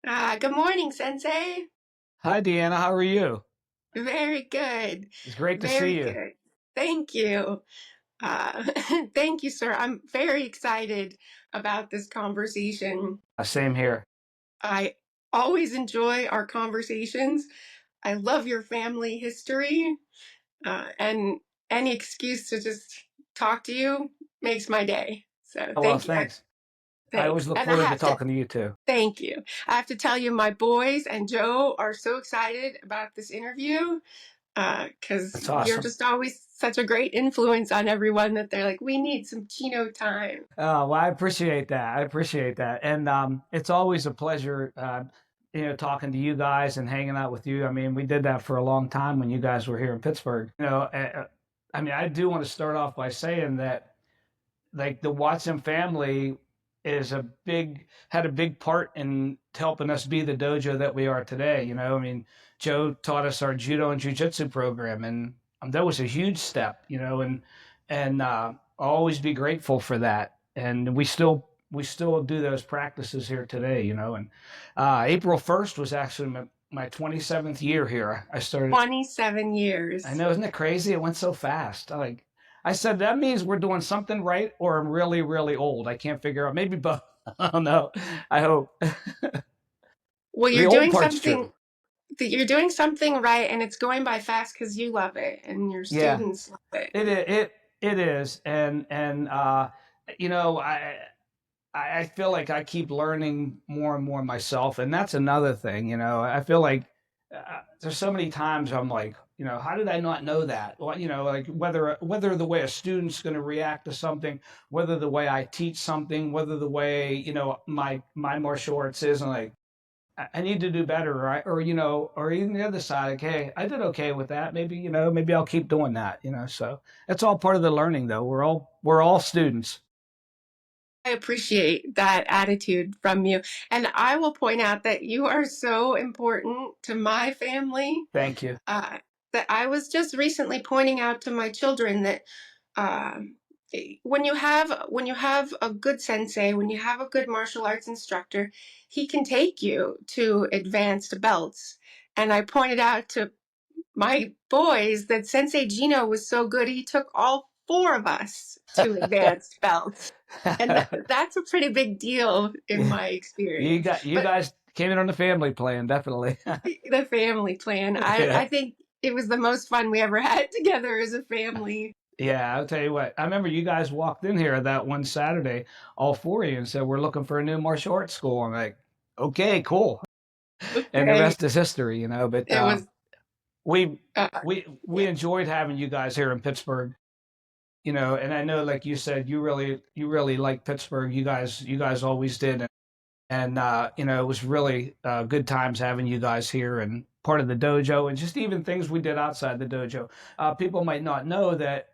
Good morning, Sensei. Hi, Deanna. How are you? Very good. It's great to see Very you. good. Thank you. Uh, thank you, sir. I'm very excited about this conversation. Same here. I always enjoy our conversations. I love your family history, and any excuse to just talk to you makes my day. So Oh, well, thank you. thanks. I Thanks. always look And I forward to have to talking to you too. thank you. I have to tell you, my boys and Joe are so excited about this interview because That's you're awesome. just always such a great influence on everyone that they're like, we need some Chino time. Well, I appreciate that. I appreciate that. And it's always a pleasure, talking to you guys and hanging out with you. I mean, we did that for a long time when you guys were here in Pittsburgh. I mean, I do want to start off by saying that like the Watson family had a big part in helping us be the dojo that we are today. I mean, Joe taught us our judo and jujitsu program, and that was a huge step. And I'll always be grateful for that. And we still do those practices here today. And April 1st was actually my 27th year here. I started. 27 I years. know, isn't it crazy? It went so fast. I said that means we're doing something right, or I'm really, really old. I can't figure out. Maybe both. I don't know. I hope Well, the old part's true. you're doing something right, and it's going by fast because you love it and your Yeah, students love it. it is, and you know, I feel like I keep learning more and more myself, and that's another thing. I feel like there's so many times I'm like, how did I not know that? Well, like whether the way a student's going to react to something, whether the way I teach something, whether the way my martial arts is, and like I need to do better, right? Or even the other side, like, hey, I did okay with that. Maybe I'll keep doing that. So that's all part of the learning, though. We're all students. I appreciate that attitude from you. And I will point out that you are so important to my family Thank you. uh, that I was just recently pointing out to my children that um, when you have a good sensei, when you have a good martial arts instructor, he can take you to advanced belts. And I pointed out to my boys that Sensei Gino was so good, he took all four of us to advanced belts. And that's a pretty big deal in Yeah. my You experience. got you But guys came in on the family plan, definitely. the family plan, I Yeah. think it was the most fun we ever had together as a family. Yeah, I'll tell you what. I remember you guys walked in here that one Saturday, all four of you, and said, "We're looking for a new martial arts school." I'm like, "Okay, cool." And the Okay. rest is history. But It was, we uh, we yeah. enjoyed having you guys here in Pittsburgh. And I know, like you said, you really like Pittsburgh. You guys always did, and it was really good times having you guys here and part of the dojo, and just even things we did outside the dojo. People might not know that.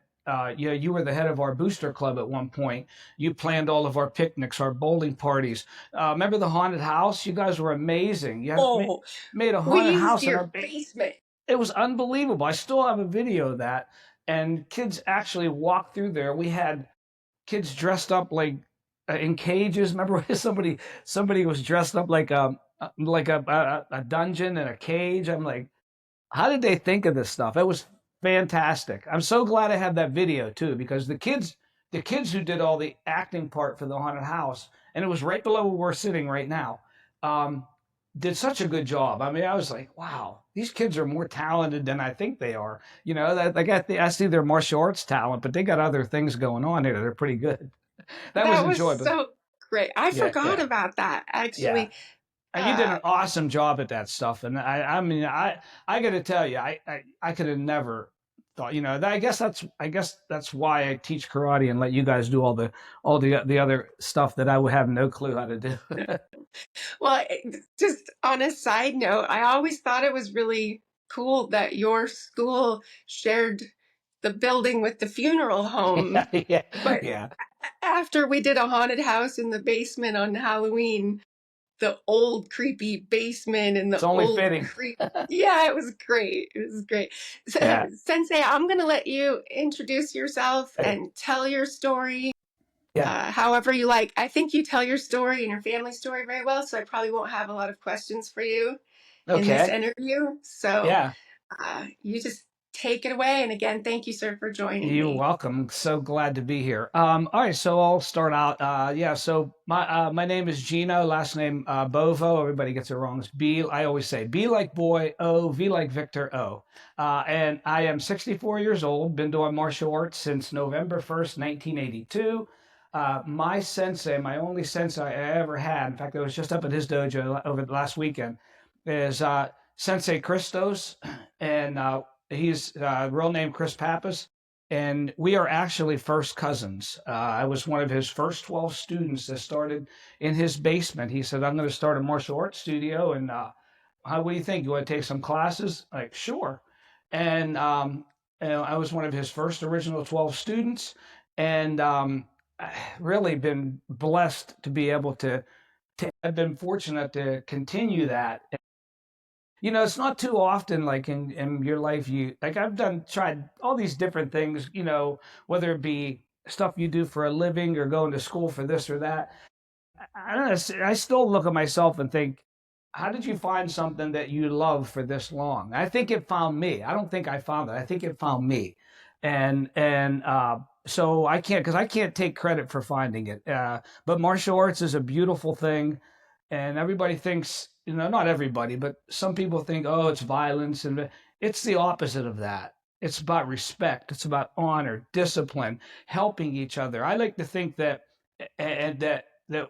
You were the head of our booster club at one point. You planned all of our picnics, our bowling parties. Remember the haunted house? You guys were amazing. You had Oh, made a we haunted used house in your our basement. it was unbelievable. I still have a video of that, and kids actually walked through there. We had kids dressed up like in cages. Remember when somebody was dressed up like a dungeon and a cage? I'm like, how did they think of this stuff? It was fantastic. I'm so glad I have that video too, because the kids who did all the acting part for the haunted house, and it was right below where we're sitting right now, um, did such a good job. I mean, I was like, wow, these kids are more talented than I think they are. That like I see their martial arts talent, but they got other things going on here. They're pretty good. That was That was enjoyable. so great. I Yeah, forgot yeah, about that, yeah. actually. And you did Uh, an awesome job at that stuff. And I mean, I got to tell you, I could have never thought, I guess that's why I teach karate and let you guys do all the other stuff that I would have no clue how to do. Well, just on a side note, I always thought it was really cool that your school shared the building with the funeral Yeah, home. yeah, But yeah. after we did a haunted house in the basement on Halloween, the old creepy basement and It's the only old fitting. creep. Yeah, it was great. It was great. Yeah. Sensei, I'm going to let you introduce yourself and tell your story. Yeah. However you like. I think you tell your story and your family story very well, so I probably won't have a lot of questions for you in this Okay. interview. So Yeah. you just take it away. And again, thank you, sir, for joining You're me. welcome. So glad to be here. All right, so I'll start out. Yeah, so my name is Gino, last name Bovo. Everybody gets it wrong. It's B. I always say B like boy, O, V like Victor, O. And I am 64 years old. Been doing martial arts since November 1st, 1982. My sensei, my only sensei I ever had, in fact, I was just up at his dojo over the last weekend, is Sensei Christos, and he's real name Chris Pappas, and we are actually first cousins. I was one of his first 12 students that started in his basement. He said, "I'm going to start a martial arts studio, and what do you think? You want to take some classes?" Like, sure. And I was one of his first original 12 students, and really been blessed to be able to. I've been fortunate to continue that. It's not too often, like in your life, you like I've tried all these different things, whether it be stuff you do for a living or going to school for this or that. I don't know. I still look at myself and think, how did you find something that you love for this long? I think it found me. I don't think I found it. I think it found me, and so because I can't take credit for finding it. But martial arts is a beautiful thing, and everybody thinks, not everybody, but some people think, oh, it's violence, and it's the opposite of that. It's about respect. It's about honor, discipline, helping each other. I like to think that, and that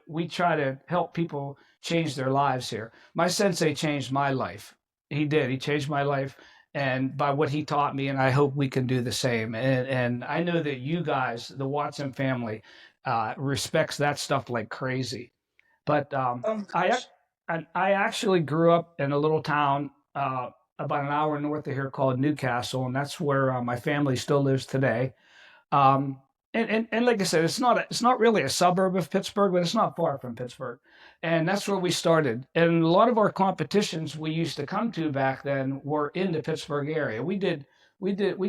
we try to help people change their lives here. My sensei changed my life. He did. He changed my life, and by what he taught me, and I hope we can do the same. And I know that you guys, the Watson family, respects that stuff like crazy. But Oh my I gosh. I actually grew up in a little town about an hour north of here called Newcastle, and that's where my family still lives today. Um, and like I said, it's not really a suburb of Pittsburgh, but it's not far from Pittsburgh, and that's where we started. And a lot of our competitions we used to come to back then were in the Pittsburgh area. We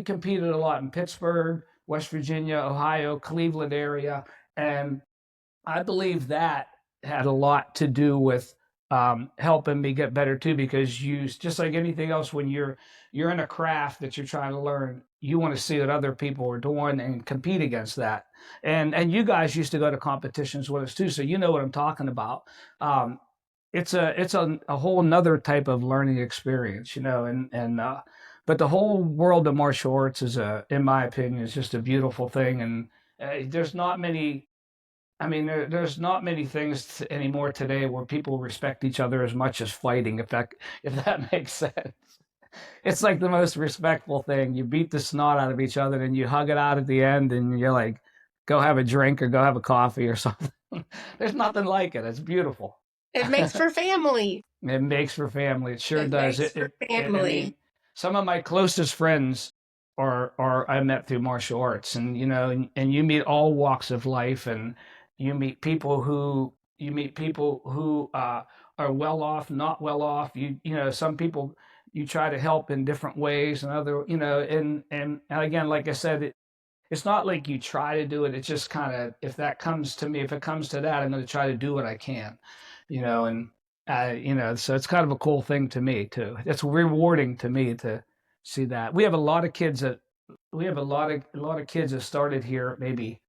competed a lot in Pittsburgh, West Virginia, Ohio, Cleveland area, and I believe that had a lot to do with helping me get better too. Because you, just like anything else, when you're in a craft that you're trying to learn, you want to see what other people are doing and compete against that. And you guys used to go to competitions with us too, so you know what I'm talking about. Um, it's a whole nother type of learning experience, and but the whole world of martial arts is in my opinion, is just a beautiful thing, and there's not many. I mean, there's not many things anymore today where people respect each other as much as fighting. If that makes sense, it's like the most respectful thing. You beat the snot out of each other, and you hug it out at the end, and you're like, "Go have a drink or go have a coffee or something." There's nothing like it. It's beautiful. It makes for family. It makes for family. It sure It does. makes for I mean, family. some of my closest friends are I met through martial arts, and and you meet all walks of life, and you meet people who are well off, not well off. Some people you try to help in different ways, and other, and again, like I said, it's not like you try to do it. It's just kind of, if that comes to me, if it comes to that, I'm going to try to do what I can, and so it's kind of a cool thing to me too. It's rewarding to me to see that. We have a lot of kids that started here maybe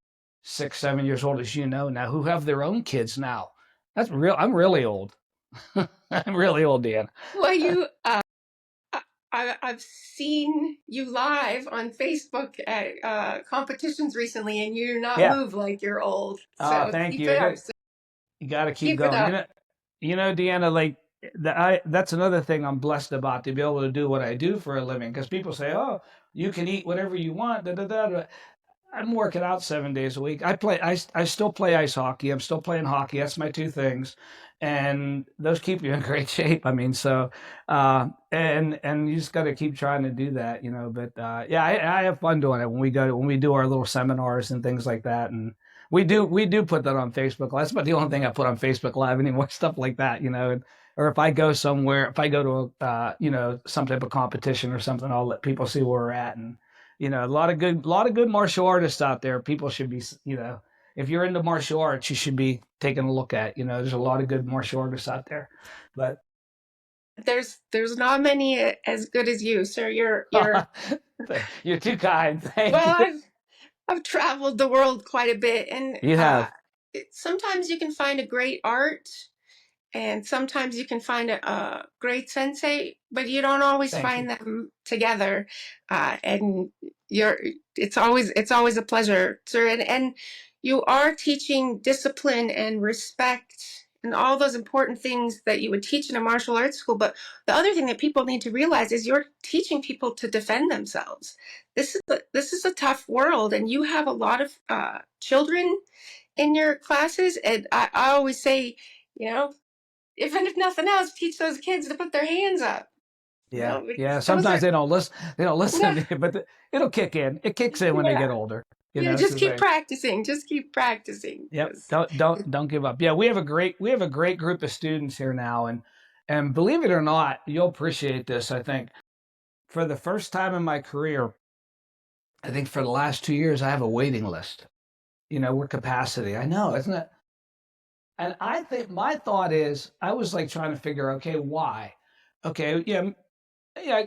6, 7 years old, as you know now, who have their own kids now. That's real. I'm really old. I'm really old, Dan. Well, I've seen you live on Facebook at competitions recently, and you do not Yeah. move like you're old. So Thank keep you. it up. So You got to keep keep it going. up. Deanna, like that's another thing I'm blessed about, to be able to do what I do for a living. Because people say, "Oh, you can eat whatever you want." Da, da, da, da. I'm working out 7 days a week. I still play ice hockey. I'm still playing hockey. That's my two things, and those keep you in great shape. I mean, so and you just got to keep trying to do that, But yeah, I have fun doing it when we do our little seminars and things like that, and we do put that on Facebook. That's about the only thing I put on Facebook Live anymore, stuff like that, or if I go somewhere, if I go to some type of competition or something, I'll let people see where we're at, and a lot of good martial artists out there. People should be, if you're into martial arts, you should be taking a look at. There's a lot of good martial artists out there, but There's not many as good as you, sir. You're you're too kind. Thank well, you. I've traveled the world quite a bit, and You have. sometimes you can find a great art, and sometimes you can find a great sensei, but you don't always Thank you. find them together. And you're it's always a pleasure, sir. And you are teaching discipline and respect and all those important things that you would teach in a martial arts school. But the other thing that people need to realize is you're teaching people to defend themselves. This is a tough world, and you have a lot of children in your classes. And I always say, you know, even if nothing else, teach those kids to put their hands up. Yeah, yeah. Because those Sometimes are they don't listen. They don't listen yeah, to me, but it'll kick in. It kicks in when they yeah, get older. yeah. It's Just the keep thing. practicing. Just keep practicing. Yep. 'Cause Don't give up. Yeah, we have a great group of students here now, and believe it or not, you'll appreciate this. I think for the first time in my career, I think for the last 2 years, I have a waiting list. We're capacity. I know, isn't it? And I think my thought is, I was like trying to figure, okay, why? Okay, yeah, yeah,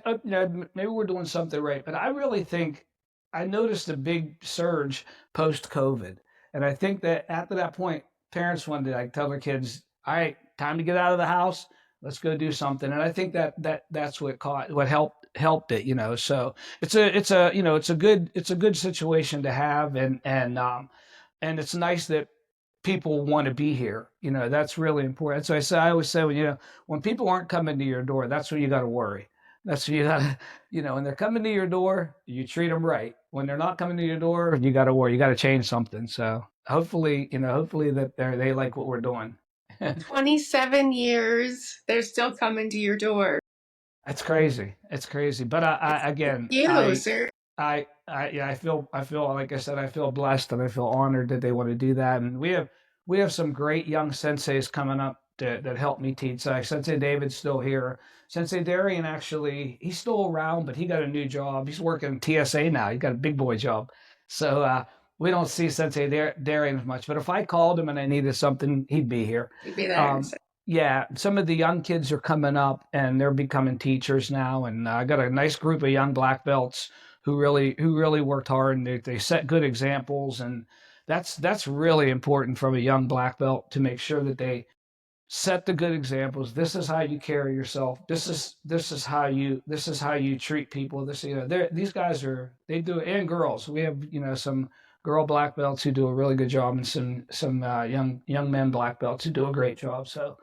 maybe we're doing something right, but I really think I noticed a big surge post COVID, and I think that after that point, parents wanted to like tell their kids, "All right, time to get out of the house. Let's go do something." And I think that's what helped it. So it's a good situation to have, and it's nice that people want to be here. That's really important. So I always say, when people aren't coming to your door, that's when you got to worry. That's when you got to, when they're coming to your door, you treat them right. When they're not coming to your door, you got to worry. You got to change something. So hopefully that they like what we're doing. 27 years, they're still coming to your door. It's crazy. It's crazy. But I It's again, you, sir. yeah, I feel like I said, I feel blessed and I feel honored that they want to do that. And we have some great young senseis coming up that help me teach. Sensei David's still here. Sensei Darian, actually, he's still around, but he got a new job. He's working TSA now. He got a big boy job. So we don't see Sensei Darian as much. But if I called him and I needed something, he'd be here. You'd be there. Um, yeah, some of the young kids are coming up and they're becoming teachers now. And I got a nice group of young black belts who really worked hard, and they set good examples. And that's really important from a young black belt, to make sure that they set the good examples. This is how you carry yourself. This is how you treat people. These guys they do it. And girls, we have some girl black belts who do a really good job, and some young men black belts who do a great job. So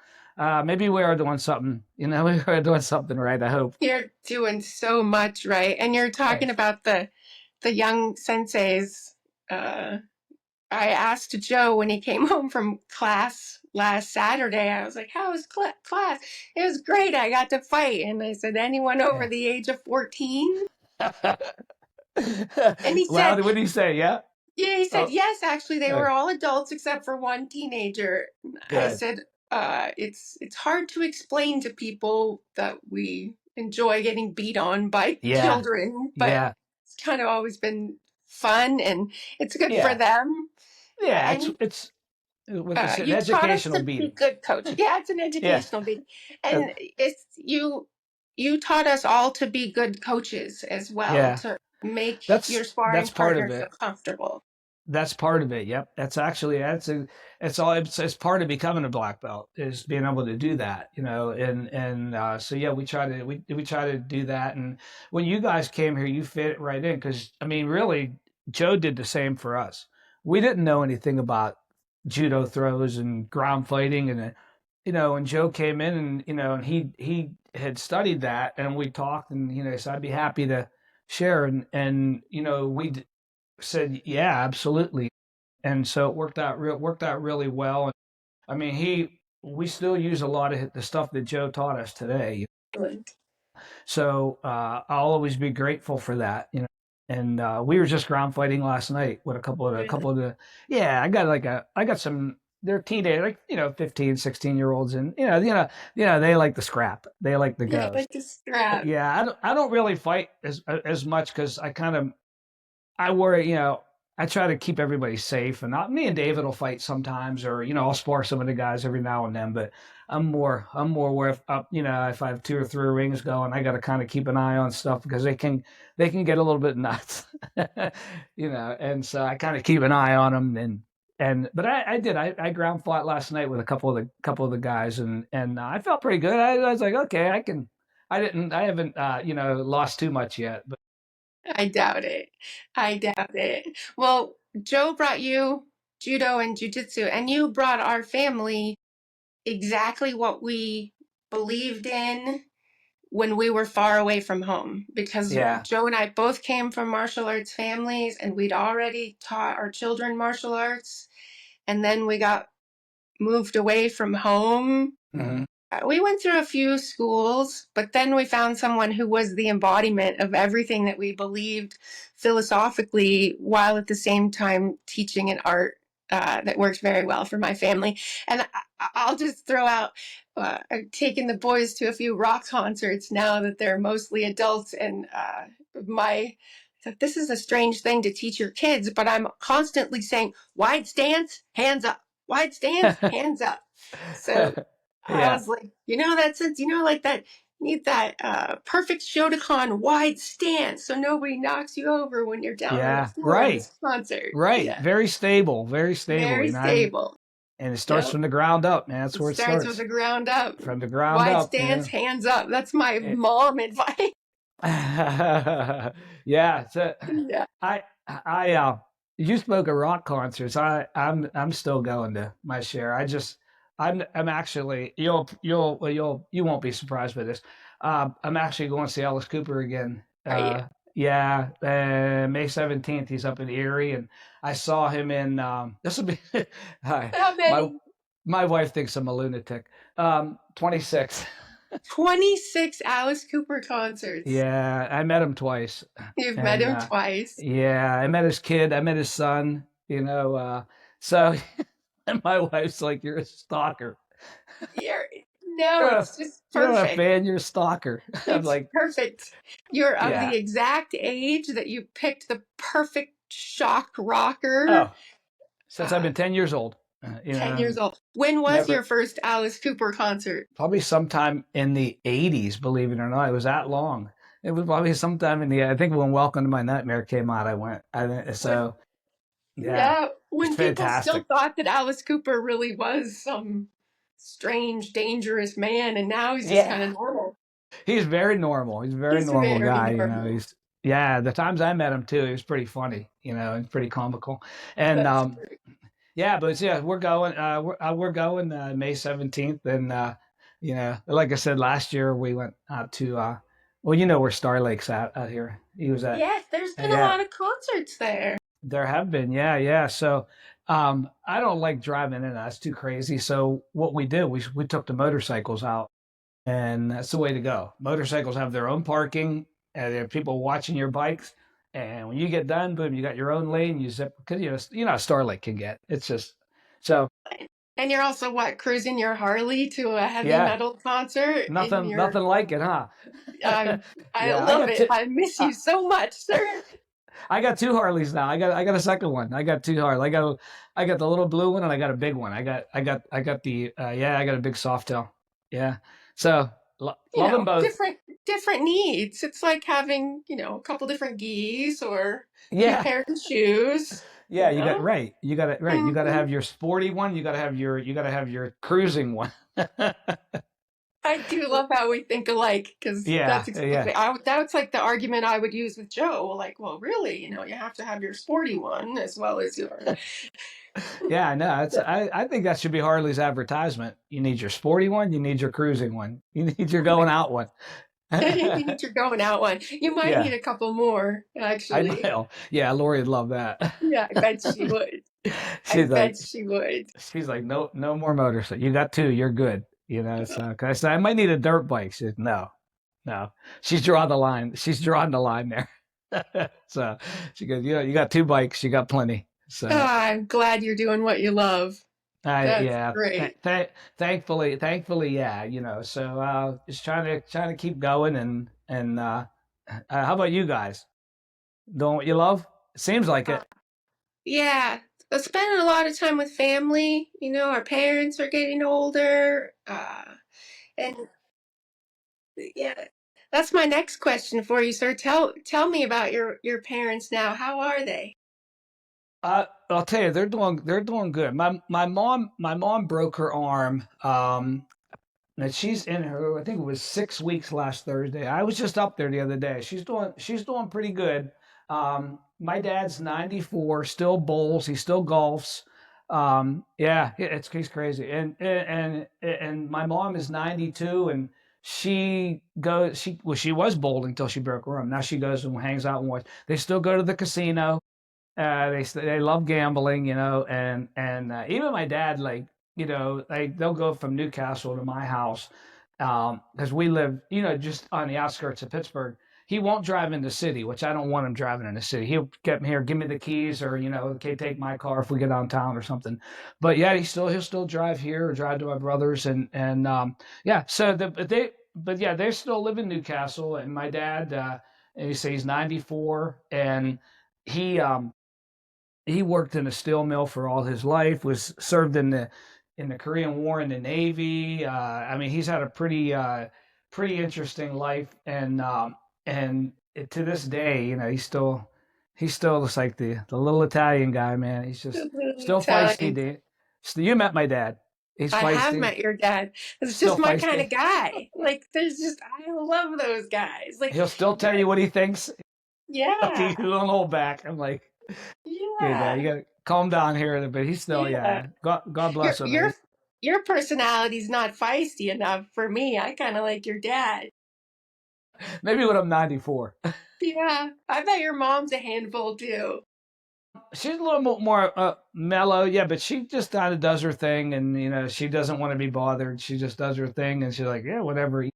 maybe we are doing something. We are doing something right, I hope. You're doing so much right. And you're talking Thanks. about the young senseis. Uh, I asked Joe when he came home from class last Saturday, I was like, how was class? It was great. I got to fight. And I said, anyone over Yeah. the age of 14? And he Well, said, what did he say? Yeah. yeah, he said, Oh, yes, actually, they were okay. all adults except for one teenager. I Good. said, it's hard to explain to people that we enjoy getting beat on by Yeah. children, but Yeah. it's kind of always been fun and it's good for Yeah. them. Yeah. It's And it's with an you taught us educational to be beating. good coach. Yeah, it's an Yeah. educational beat, Uh, and it's you taught us all to be good coaches as well, yeah. to make That's your sparring that's part partner of feel it. comfortable. That's part of it. Yep. It's part of becoming a black belt, is being able to do that, and so yeah, we try to do that. And when you guys came here, you fit right in, because I mean, really, Joe did the same for us. We didn't know anything about judo throws and ground fighting, and Joe came in, and he had studied that, and we talked, and so I'd be happy to share, and we said, yeah, absolutely. And so it worked out really well. And I mean, we still use a lot of the stuff that Joe taught us today. So I'll always be grateful for that. And we were just ground fighting last night with a couple of the yeah. I got some. They're teenage, like 15, 16-year-olds, and they like the scrap. They like the Yeah, ghost. like a strap. Yeah, I don't really fight as much, because I worry. I try to keep everybody safe, and not me and David will fight sometimes, or I'll spar some of the guys every now and then. But I'm more aware of if I have two or three rings going, I got to kind of keep an eye on stuff because they can get a little bit nuts, and so I kind of keep an eye on them. But I ground fought last night with a couple of the guys, and I felt pretty good. I was like, okay, I haven't lost too much yet, but I doubt it. I doubt it. Well, Joe brought you judo and jujitsu, and you brought our family exactly what we believed in when we were far away from home. Because yeah. Joe and I both came from martial arts families, and we'd already taught our children martial arts. And then we got moved away from home. Mhm. We went through a few schools, but then we found someone who was the embodiment of everything that we believed philosophically, while at the same time teaching an art that works very well for my family. And I'll just throw out, I've taken the boys to a few rock concerts now that they're mostly adults, and my this is a strange thing to teach your kids, but I'm constantly saying, wide stance, hands up, wide stance, hands up. So I Yeah. was like, that sense, like that, you need that perfect Shotokan wide stance so nobody knocks you over when you're down on the Yeah. floor in Right. this concert. Right. Yeah, Very stable. Very stable. very stable. And it starts Yep. from the ground up, man. That's It where it starts with starts. the ground up. From the ground Wide up, stance, hands up. That's my mom advice. Yeah. So Yeah. you spoke of rock concerts. I'm still going to my share. I'm actually you won't be surprised by this. I'm actually going to see Alice Cooper again. Are you? Yeah, May 17th. He's up in Erie, and I saw him in. This will be. Hi, How my many? my wife thinks I'm a lunatic. 26. 26 Alice Cooper concerts. Yeah, I met him twice, You've met and him twice. yeah, I met his kid. I met his son. So and my wife's like, "You're a stalker. You're, no, You're a it's just you're not a perfect. fan. You're a stalker." I'm It's like, perfect. You're of "Yeah. the exact age that you picked the perfect shock rocker. Oh, since I've Uh, been 10 years old. 10 years old. When was your Never. first Alice Cooper concert? Probably sometime in the 80s. Believe it or not, it was that long. It was probably sometime in the. I think when Welcome to My Nightmare came out, I went. When, So yeah, yeah, it's when people still fantastic. thought that Alice Cooper really was some strange, dangerous man, and now he's just kind Yeah. of normal. He's very normal. He's a very He's normal very guy. normal. Yeah. The times I met him too, he was pretty funny. And pretty comical. And That's great. yeah, but yeah, we're going. We're going May 17th, and like I said, last year we went out to. Well, where Star Lake's out here. He was at. Yes, there's been a Yeah, lot of concerts there. there have been. Yeah, yeah. So, I don't like driving in. That's too crazy. So what we did, we took the motorcycles out, and that's the way to go. Motorcycles have their own parking, and there are people watching your bikes. And when you get done, boom, you got your own lane. You zip because how Star Lake can get. It's just so And you're also what, cruising your Harley to a heavy yeah, metal concert in nothing your like it, huh? I Yeah, love it. I miss uh, you so much, sir. I got two Harleys now. I got a second one. I got two Harley. I got the little blue one and I got a big one. I got the I got a big soft tail. Yeah. So love them both. Different needs. It's like having, a couple different gis or a few Yeah. pairs of shoes, Yeah, you got right. You got it right. You got to Mhm. have your sporty one. You got to have your cruising one. I do love how we think alike because Yeah, that's yeah. exactly that's like the argument I would use with Joe. Like, well, really, you have to have your sporty one as well as your. Yeah, I know. I think that should be Harley's advertisement. You need your sporty one, you need your cruising one. You need your Oh my going out one. you need your going out one. You might Yeah. need a couple more, I actually. will. Yeah, Lori would love that. Yeah, I bet she would. I She's bet like she would. she's like, no more motorcycle. You got two, you're good. So 'cause I said I might need a dirt bike. She said, no, no. She's drawing the line. She's drawing the line there. So she goes, you got two bikes, you got plenty. So I'm glad you're doing what you love. I That's yeah. great. Thankfully, yeah. So just trying to keep going and how about you guys? Doing what you love? Seems like Uh, it. Yeah, spending a lot of time with family. You know, our parents are getting older. And yeah, that's my next question for you, sir. Tell me about your parents now. How are they? I'll tell you, they're doing good. My mom broke her arm. And she's in her, I think it was 6 weeks last Thursday. I was just up there the other day. She's doing pretty good. My dad's 94, still bowls, he still golfs. Yeah, he's crazy. And my mom is 92, and she was bowling until she broke her arm. Now she goes and hangs out and watch. They still go to the casino. They love gambling, and even my dad, like, they'll go from Newcastle to my house, because we live, just on the outskirts of Pittsburgh. He won't drive in the city, which I don't want him driving in the city. He'll get me here, give me the keys, or okay, take my car if we get downtown or something. But yeah, he'll still drive here or drive to my brother's, and yeah. But yeah, they still live in Newcastle, and my dad, he says he's 94, and he um he worked in a steel mill for all his life, was served in the Korean War in the Navy. I mean, he's had a pretty interesting life, and to this day, he still looks like the little Italian guy, man. He's just still feisty, Italian. dude. You met my dad. He's I have feisty, met your dad. It's still just my kind feisty. of guy. Like, I love those guys. Like, He'll still tell you what he thinks. He yeah, don't hold back. I'm like, okay, Dad, you yeah, gotta calm down here, but he's still, yeah. yeah. God Your bless him. your your personality's not feisty enough for me. I kind of like your dad. Maybe when I'm 94. Yeah, I bet your mom's a handful too. She's a little more mellow, yeah, but she just kind of does her thing, and she doesn't want to be bothered. She just does her thing, and she's like, yeah, whatever.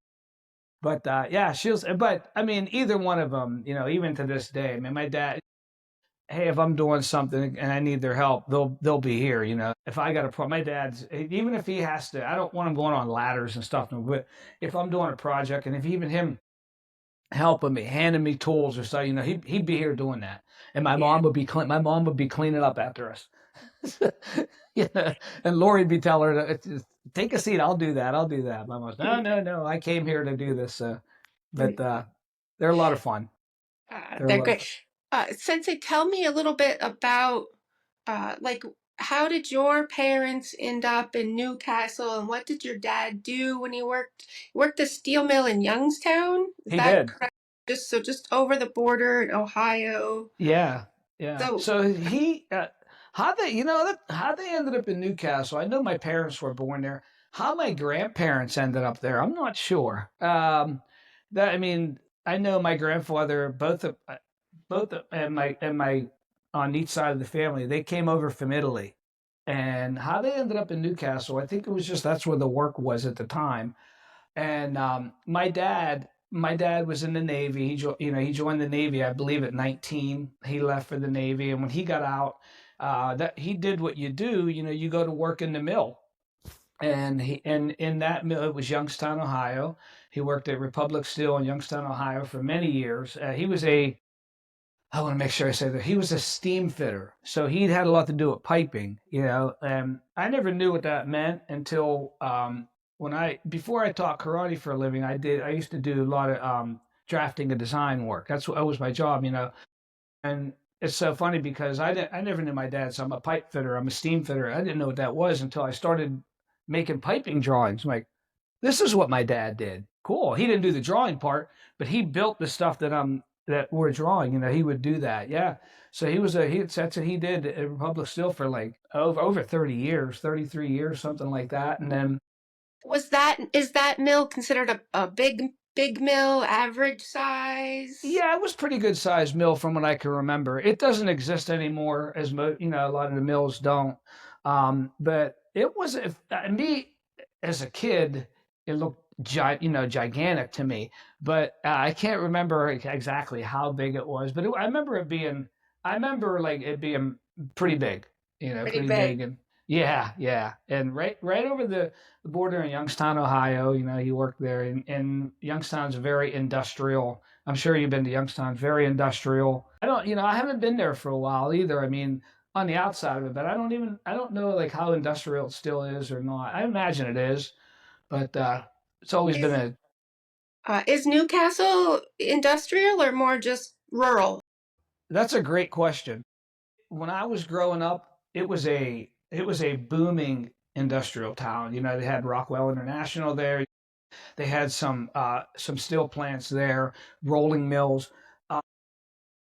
But yeah, but I mean, either one of them, even to this day. I mean, my dad, hey, if I'm doing something and I need their help, they'll be here. If I got a problem, my dad's, even if he has to, I don't want him going on ladders and stuff. No, but if I'm doing a project, and if even him helping me, handing me tools or so, he'd be here doing that, and my Yeah. mom would be my mom would be cleaning up after us. Yeah, and Lori'd be telling her, take a seat. I'll do that. My mom's, no, no, no. I came here to do this. But they're a lot of fun. They're a They're lot of great. fun. Sensei, tell me a little bit about like how did your parents end up in Newcastle, and what did your dad do when he worked the steel mill in Youngstown? Is He that did. correct? Just over the border in Ohio. Yeah, yeah. So So how they ended up in Newcastle. I know my parents were born there. How my grandparents ended up there, I'm not sure. That I mean, I know my grandfather, and my on each side of the family, they came over from Italy, and how they ended up in Newcastle, I think it was just that's where the work was at the time. And my dad was in the Navy. He joined the Navy, I believe, at 19. He left for the Navy, and when he got out, that he did what you do. You go to work in the mill, and in that mill, it was Youngstown, Ohio. He worked at Republic Steel in Youngstown, Ohio, for many years. He was a I want to make sure I say that he was a steam fitter, so he had a lot to do with piping, and I never knew what that meant until when before I taught karate for a living, I used to do a lot of drafting and design work. That was my job, and it's so funny because I never knew my dad, so I'm a pipe fitter, I'm a steam fitter. I didn't know what that was until I started making piping drawings. I'm like, this is what my dad did. Cool. He didn't do the drawing part, but he built the stuff that we're drawing. He would do that. Yeah. So that's what he did at Republic Steel for like over 30 years, 33 years, something like that. And then is that mill considered a big mill, average size? yeah, it was pretty good sized mill from what I can remember. It doesn't exist anymore, a lot of the mills don't. But it was me as a kid, it looked gigantic to me. But I can't remember exactly how big it was. But I remember like it being pretty big, Pretty pretty big. big, and yeah, yeah, and right over the border in Youngstown, Ohio. He worked there, and Youngstown's very industrial. I'm sure you've been to Youngstown, very industrial. I haven't been there for a while either. I mean, on the outside of it, but I don't know like how industrial it still is or not. I imagine it is, but it's always been Is a. is Newcastle industrial or more just rural? That's a great question. When I was growing up, it was a booming industrial town. You know, they had Rockwell International there. They had some steel plants there, rolling mills. Uh,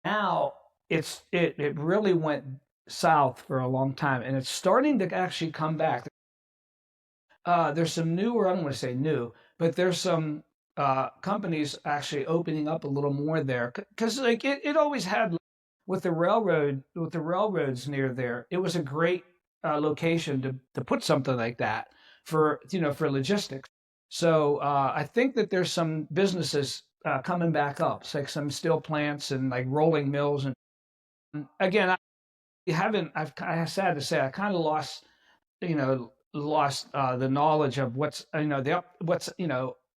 Now it really went south for a long time, and it's starting to actually come back. There's some newer, I don't want to say new, but there's some companies actually opening up a little more there because like it always had with the railroads near there. It was a great location to put something like that for for logistics. So I think that there's some businesses coming back up, it's like some steel plants and like rolling mills. And again, I haven't. I sad to say I kind of lost lost the knowledge of what's what's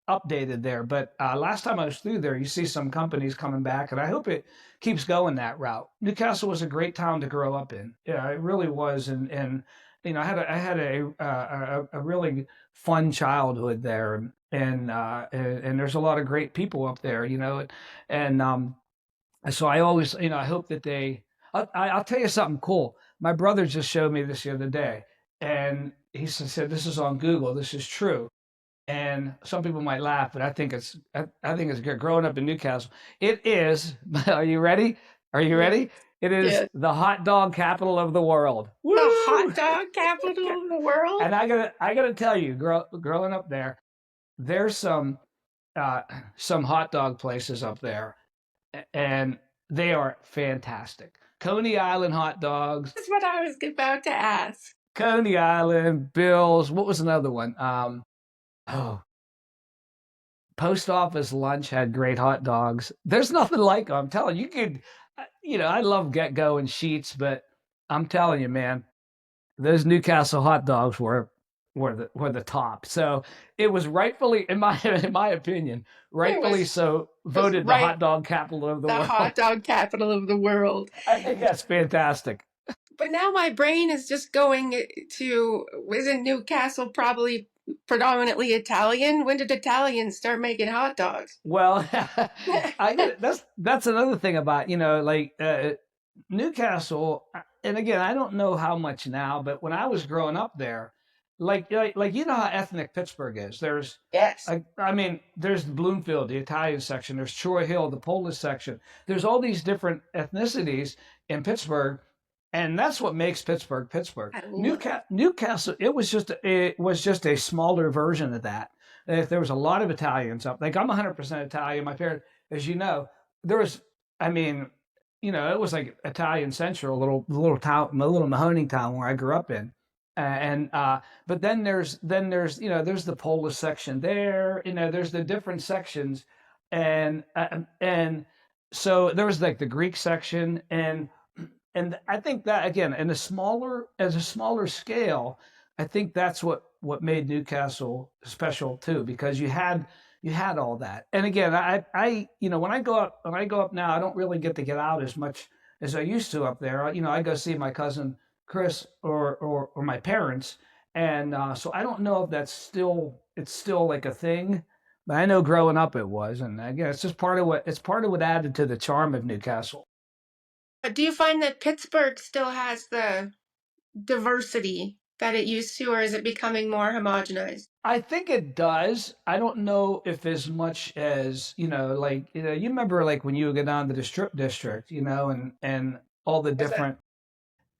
updated there. But last time I was through there, you see some companies coming back, and I hope it keeps going that route. Newcastle was a great town to grow up in. Yeah, it really was, and I had a really fun childhood there, and there's a lot of great people up there, and so I always, I hope that they. I'll tell you something cool. My brother just showed me this the other day, and he said, "This is on Google. This is true." And some people might laugh, but I think it's good. Growing up in Newcastle, it is. Are you ready? Are you Yeah. ready? It is Yeah. the hot dog capital of the world. The Woo! hot dog capital of the world? And I gotta tell you, growing up there, there's some hot dog places up there and they are fantastic. Coney Island hot dogs, That's what I was about to ask. Coney Island, Bill's. What was another one? Oh, Post Office Lunch had great hot dogs. There's nothing like them. I'm telling you, you could, I love Get Go and Sheets, but I'm telling you, man, those Newcastle hot dogs were the top. So it was rightfully, in my in my opinion, It rightfully so was voted the right hot dog capital of the the world. hot dog capital of the world. I think that's fantastic. But now my brain is just going to, isn't Newcastle probably predominantly Italian? When did Italians start making hot dogs? Well, that's another thing about like Newcastle, and again, I don't know how much now, but when I was growing up there, like how ethnic Pittsburgh is. Yes. I mean, there's Bloomfield, the Italian section. There's Troy Hill, the Polish section. There's all these different ethnicities in Pittsburgh, and that's what makes Pittsburgh Pittsburgh. I love it. Newcastle, it was just a smaller version of that. If there was a lot of Italians up, like I'm 100% Italian. My parents, as you know, there was. I mean, it was like Italian Central, a little town, a little Mahoning town where I grew up in. And but then there's there's the Polish section there, there's the different sections, and so there was like the Greek section, and I think that again in a smaller scale, I think that's what made Newcastle special too, because you had all that. And again, I when I go up now, I don't really get to get out as much as I used to up there. I go see my cousin Chris or my parents, and so I don't know if it's still like a thing, but I know growing up it was, and again, it's part of what added to the charm of Newcastle. Do you find that Pittsburgh still has the diversity that it used to, or is it becoming more homogenized? I think it does. I don't know if as much as like you remember like when you would go down to the Strip District, and all the Is that different.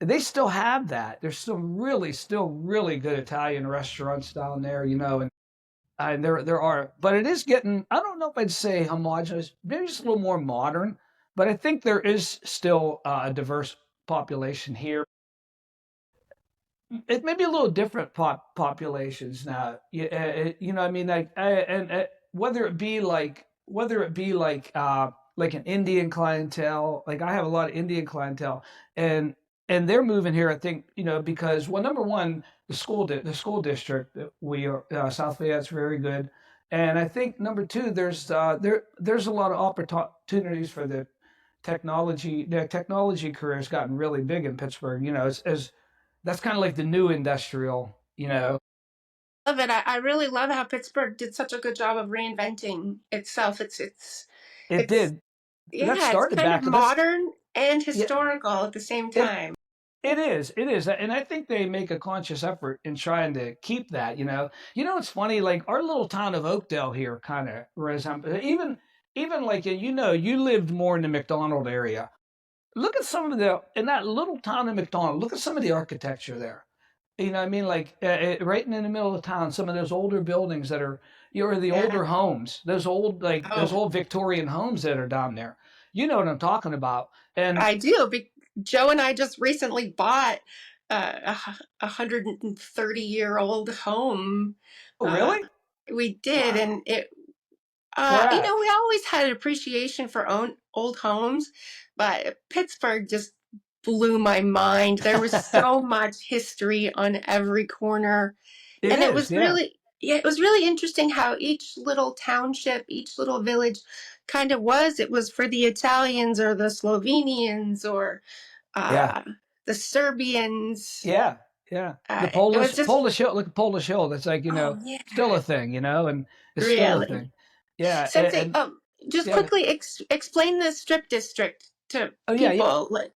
They still have that. There's still really good Italian restaurants down there, and there are, but it is getting. I don't know if I'd say homogenous. Maybe just a little more modern, but I think there is still a diverse population here. It may be a little different populations now. I mean, like, and whether it be like an Indian clientele. Like I have a lot of Indian clientele, and they're moving here. I think because well, number one, the school district that we are South Fayette's very good, and I think number two, there's a lot of opportunities for the technology career has gotten really big in Pittsburgh. As that's kind of like the new industrial. Love it. I really love how Pittsburgh did such a good job of reinventing itself. It It's did. That yeah, it's started kind of back. That's modern and Yeah. historical at the same It time. it is, and I think they make a conscious effort in trying to keep that. It's funny. Like our little town of Oakdale here, kind of resembles even like you lived more in the McDonald area. Look at some of the in that little town of McDonald. Look at some of the architecture there. You know what I mean? Like right in the middle of town, some of those older buildings that are, the Yeah. older homes, those Oh, old Victorian homes that are down there. You know what I'm talking about. And I do. Joe and I just recently bought a 130-year-old home. oh, Uh, really? we did, Wow. and it Where at? we always had an appreciation for old homes, but Pittsburgh just blew my mind. There was so much history on every corner, It and is, yeah. it was really interesting how each little township, each little village kind of was. It was for the Italians or the Slovenians or Yeah. uh, the Serbians. Yeah. Yeah. The It was just, Polish Hill, look at Polish Hill. That's like, oh yeah, still a thing, and it's still a really. thing. Yeah. Sensei, And just yeah. quickly explain the strip district to Oh, yeah. Yeah. people. Like,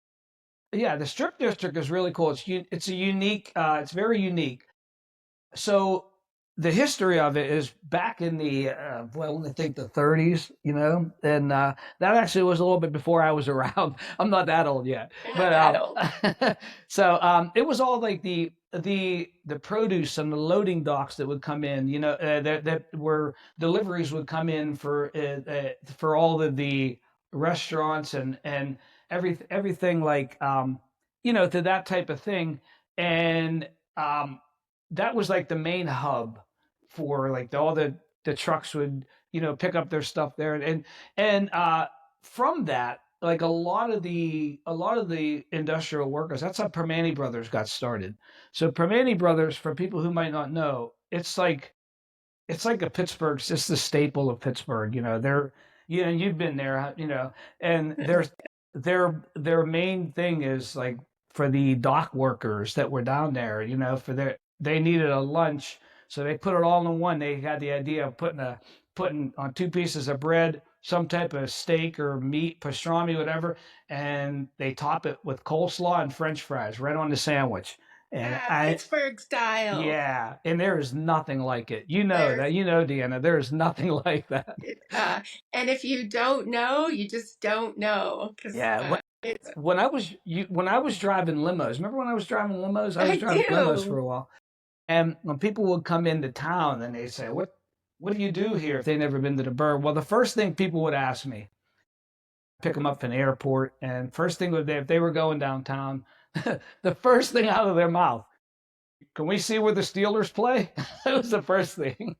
Yeah. The Strip District is really cool. It's a unique, it's very unique. So the history of it is back in the well, I think the 30s, and that actually was a little bit before I was around. I'm not that old yet, but that old. so it was all like the produce and the loading docks that would come in, that were deliveries would come in for all of the restaurants and everything like to that type of thing, and um, that was like the main hub for like all the trucks would pick up their stuff there, and from that, like a lot of the industrial workers, that's how Primanti Brothers got started. So Primanti Brothers, for people who might not know, it's like a Pittsburgh, it's just the staple of Pittsburgh. They're you've been there, and their main thing is like for the dock workers that were down there, for they needed a lunch, so they put it all in one. They had the idea of putting on two pieces of bread, some type of steak or meat, pastrami, whatever, and they top it with coleslaw and French fries right on the sandwich. And Pittsburgh style. yeah, and there is nothing like it. You know There's that. Deanna, there is nothing like that. uh, and if you don't know, you just don't know because Yeah, it's. when I was driving limos, remember when I was driving limos? I was I driving limos for do. a while, and when people would come into town, and they say, "What do you do here?" If they never been to the burg, well, the first thing people would ask me, pick them up from the airport, and first thing would be if they were going downtown, the first thing out of their mouth, "Can we see where the Steelers play?" That was the first thing.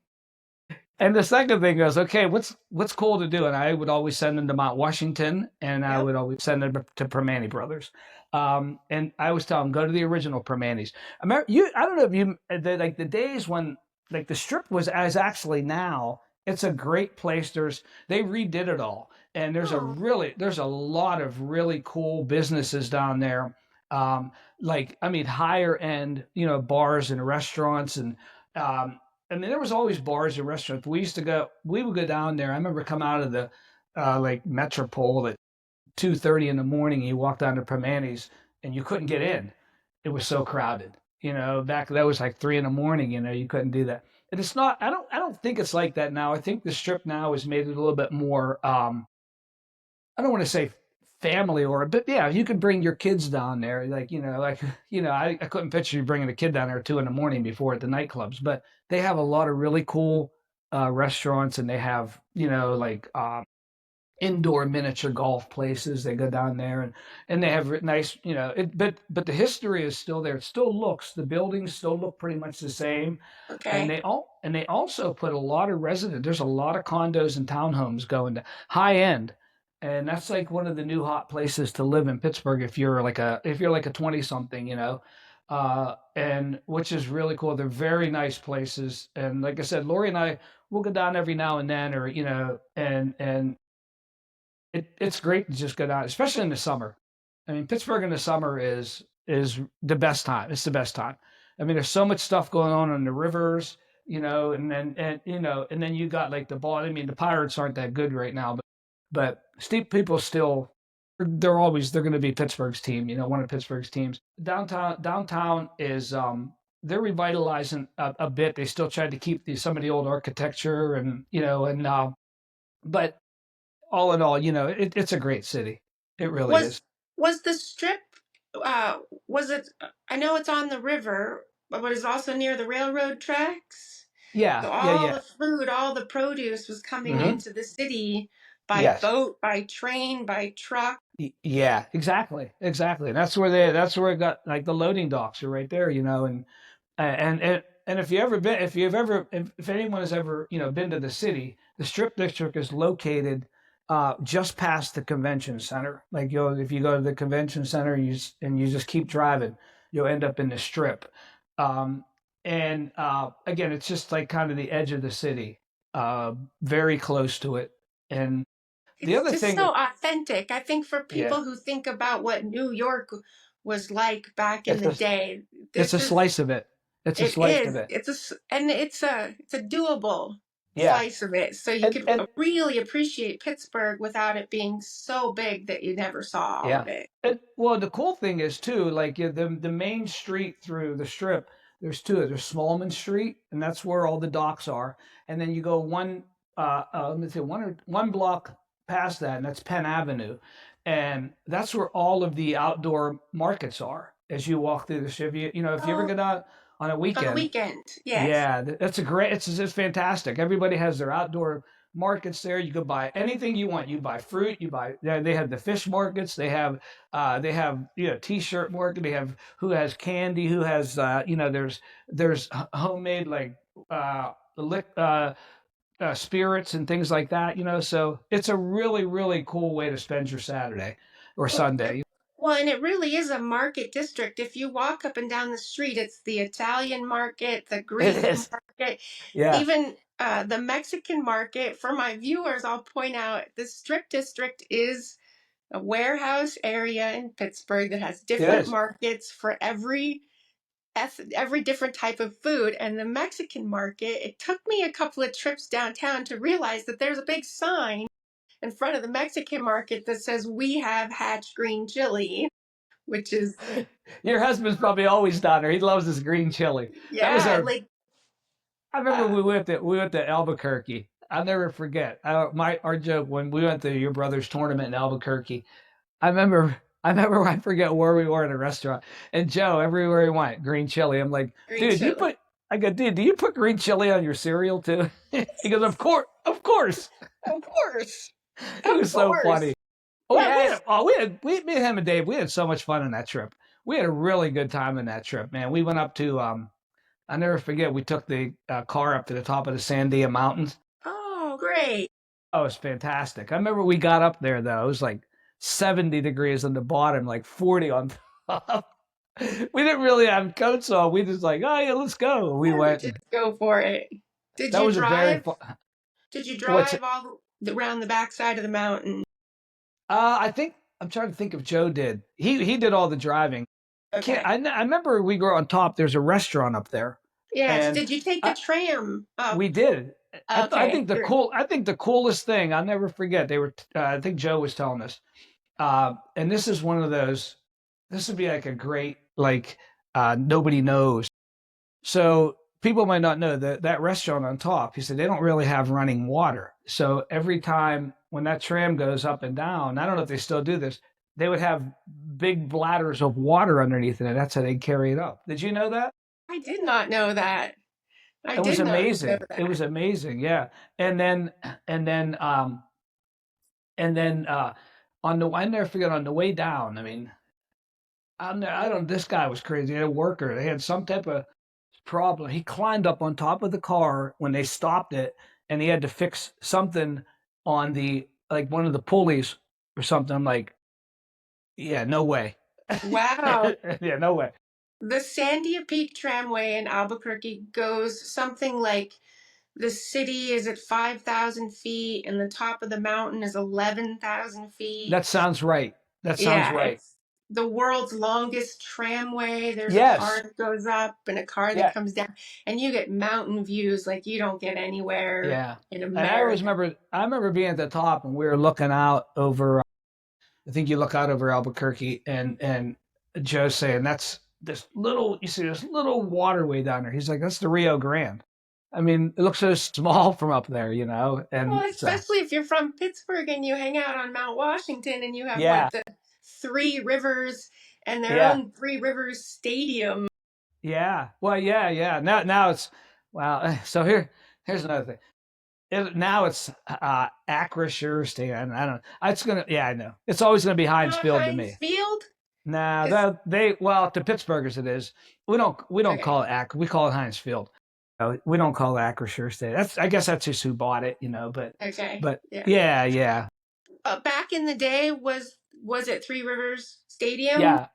And the second thing is, okay, what's cool to do? And I would always send them to Mount Washington, and I Yep. would always send them to Primanti Brothers. And I always tell them, go to the original Primanti's. I don't know if like the days when like the strip was as actually now. It's a great place. They redid it all, and Oh, there's a lot of really cool businesses down there. Like I mean, higher end, bars and restaurants um, I mean, there was always bars and restaurants. We would go down there. I remember come out of the like Metropole at 2:30 in the morning. You walked down to Primanti's and you couldn't get in. It was so crowded. Back that was like 3 in the morning. You couldn't do that. And it's not. I don't think it's like that now. I think the strip now has made it a little bit more. I don't want to say family but yeah, you could bring your kids down there. I couldn't picture you bringing a kid down there at 2 in the morning before at the nightclubs, but they have a lot of really cool restaurants, and they have, like indoor miniature golf places. They go down there, and they have nice, but the history is still there. It still looks, the buildings still look pretty much the same. And okay. they also put a lot of there's a lot of condos and townhomes going to high end. And that's like one of the new hot places to live in Pittsburgh if you're like a 20 something, and which is really cool. They're very nice places. And like I said, Lori and I will go down every now and then, or and it's great to just go down, especially in the summer. I mean, Pittsburgh in the summer is the best time. It's the best time. I mean, there's so much stuff going on the rivers, and then you got like the ball. I mean, the Pirates aren't that good right now, but Steve people still they're going to be Pittsburgh's team, one of Pittsburgh's teams. Downtown is they're revitalizing a bit. They still tried to keep some of the old architecture but all in all, it's a great city. It really is. Was the strip, uh, was it, I know it's on the river, but it was also near the railroad tracks. Yeah, So yeah, all yeah. the food, all the produce was coming Hmm. into the city by Yes. boat, by train, by truck. Yeah, exactly, exactly. And that's where it got like the loading docks are right there, and if anyone has ever been to the city, the Strip District is located just past the convention center. Like if you go to the convention center, and you just keep driving, you'll end up in the Strip. Um, and again, it's just like kind of the edge of the city, very close to it. And the It's other just thing, so authentic. I think for yeah, people who think about what New York was like back in it's the a day, it's this a is slice of it. It's a it slice of is. it. And it's a doable Yeah, slice of it. So you and could and really appreciate Pittsburgh without it being so big that you never saw all yeah. of it. Well, the cool thing is too, like the main street through the Strip. There's two. There's Smallman Street, and that's where all the docks are. And then you go let me say one block past that, and that's Penn Avenue, and that's where all of the outdoor markets are. As you walk through the strip, if you ever Oh, get out on a on the weekend, weekend, yes. yeah, that's a great. It's just fantastic. Everybody has their outdoor markets there. You can buy anything you want. You buy fruit. You buy. They have the fish markets. They have t-shirt market. They have who has candy. Who has there's homemade like lick spirits and things like that. So it's a really really cool way to spend your Saturday or Well, Sunday. well, and it really is a market district. If you walk up and down the street, it's the Italian market, the It Greek is. market, Yeah. even the Mexican market. For my viewers, I'll point out the Strip District is a warehouse area in Pittsburgh that has It different is. markets for every different type of food. And the Mexican market, it took me a couple of trips downtown to realize that there's a big sign in front of the Mexican market that says we have hatch green chili, which is Your husband's probably always down there. He loves his green chili. That was yeah, our. like I remember uh, we went to Albuquerque. I'll never forget our joke when we went to your brother's tournament in Albuquerque. I forget where we were in a restaurant, and Joe everywhere he went green chili. I'm like, green dude, chili. do you put green chili on your cereal too? He goes, of course. Of course, It of was so course. funny. Oh, Yes. me and him and Dave, we had so much fun on that trip. We had a really good time on that trip, man. We went up to I never forget. We took the car up to the top of the Sandia Mountains. Oh, great. Oh, it was fantastic. I remember we got up there though. It was like 70 degrees on the bottom, like 40 on top. We didn't really have coats on. We just like, oh yeah, let's go. We Yeah, we went, just and go for it. Did that you was a very drive? fun. Did you What's drive around the backside of the mountain? I think I'm trying to think if Joe did. He did all the driving. Okay. I remember we were on top. There's a restaurant up there, Yes. and Did you take the I, tram up? we did. I Okay. think I think the coolest thing I'll never forget. They were. I think Joe was telling us, and this is one of those. This would be like a great nobody knows. So people might not know that that restaurant on top. He said they don't really have running water. So every time when that tram goes up and down, I don't know if they still do this. They would have big bladders of water underneath it, and that's how they carry it up. Did you know that? I did not know that. I It was did not know amazing. It that. was amazing. Yeah. And then and then and then on the I never forget on the way down. I mean, I don't. This guy was crazy. He had a worker. They had some type of problem. He climbed up on top of the car when they stopped it, and he had to fix something on the like one of the pulleys or something. I'm like, yeah, no way. Wow. Yeah, no way. The Sandia Peak Tramway in Albuquerque goes something like The city is at 5,000 feet, and the top of the mountain is 11,000 feet. That sounds right. That sounds Yeah, right. it's the world's longest tramway. There's a car Yes. that goes up and a car that Yeah. comes down, and you get mountain views like you don't get anywhere Yeah. in And I always America. remember, I remember being at the top and we were looking out over, I think you look out over Albuquerque and Joe's saying, that's this little, you see this little waterway down there. He's like, that's the Rio Grande. I mean, it looks so small from up there, you know? And Well, so, especially if you're from Pittsburgh and you hang out on Mount Washington and you have yeah, what, the Three Rivers and their yeah, own Three Rivers Stadium. yeah. Well, yeah, yeah. Now it's, wow. So here's another thing. Now it's Acrisure Stadium. I don't know. It's gonna. Yeah, I know. It's always gonna be Heinz Not Field to Heinz me. Field? Nah, It's that they well to Pittsburghers it is. We don't okay. call it We call it Heinz Field. We don't call it Acrisure Stadium. I guess that's just who bought it, you know. Okay. But Yeah. yeah, yeah, Back in the day, was it Three Rivers Stadium? yeah,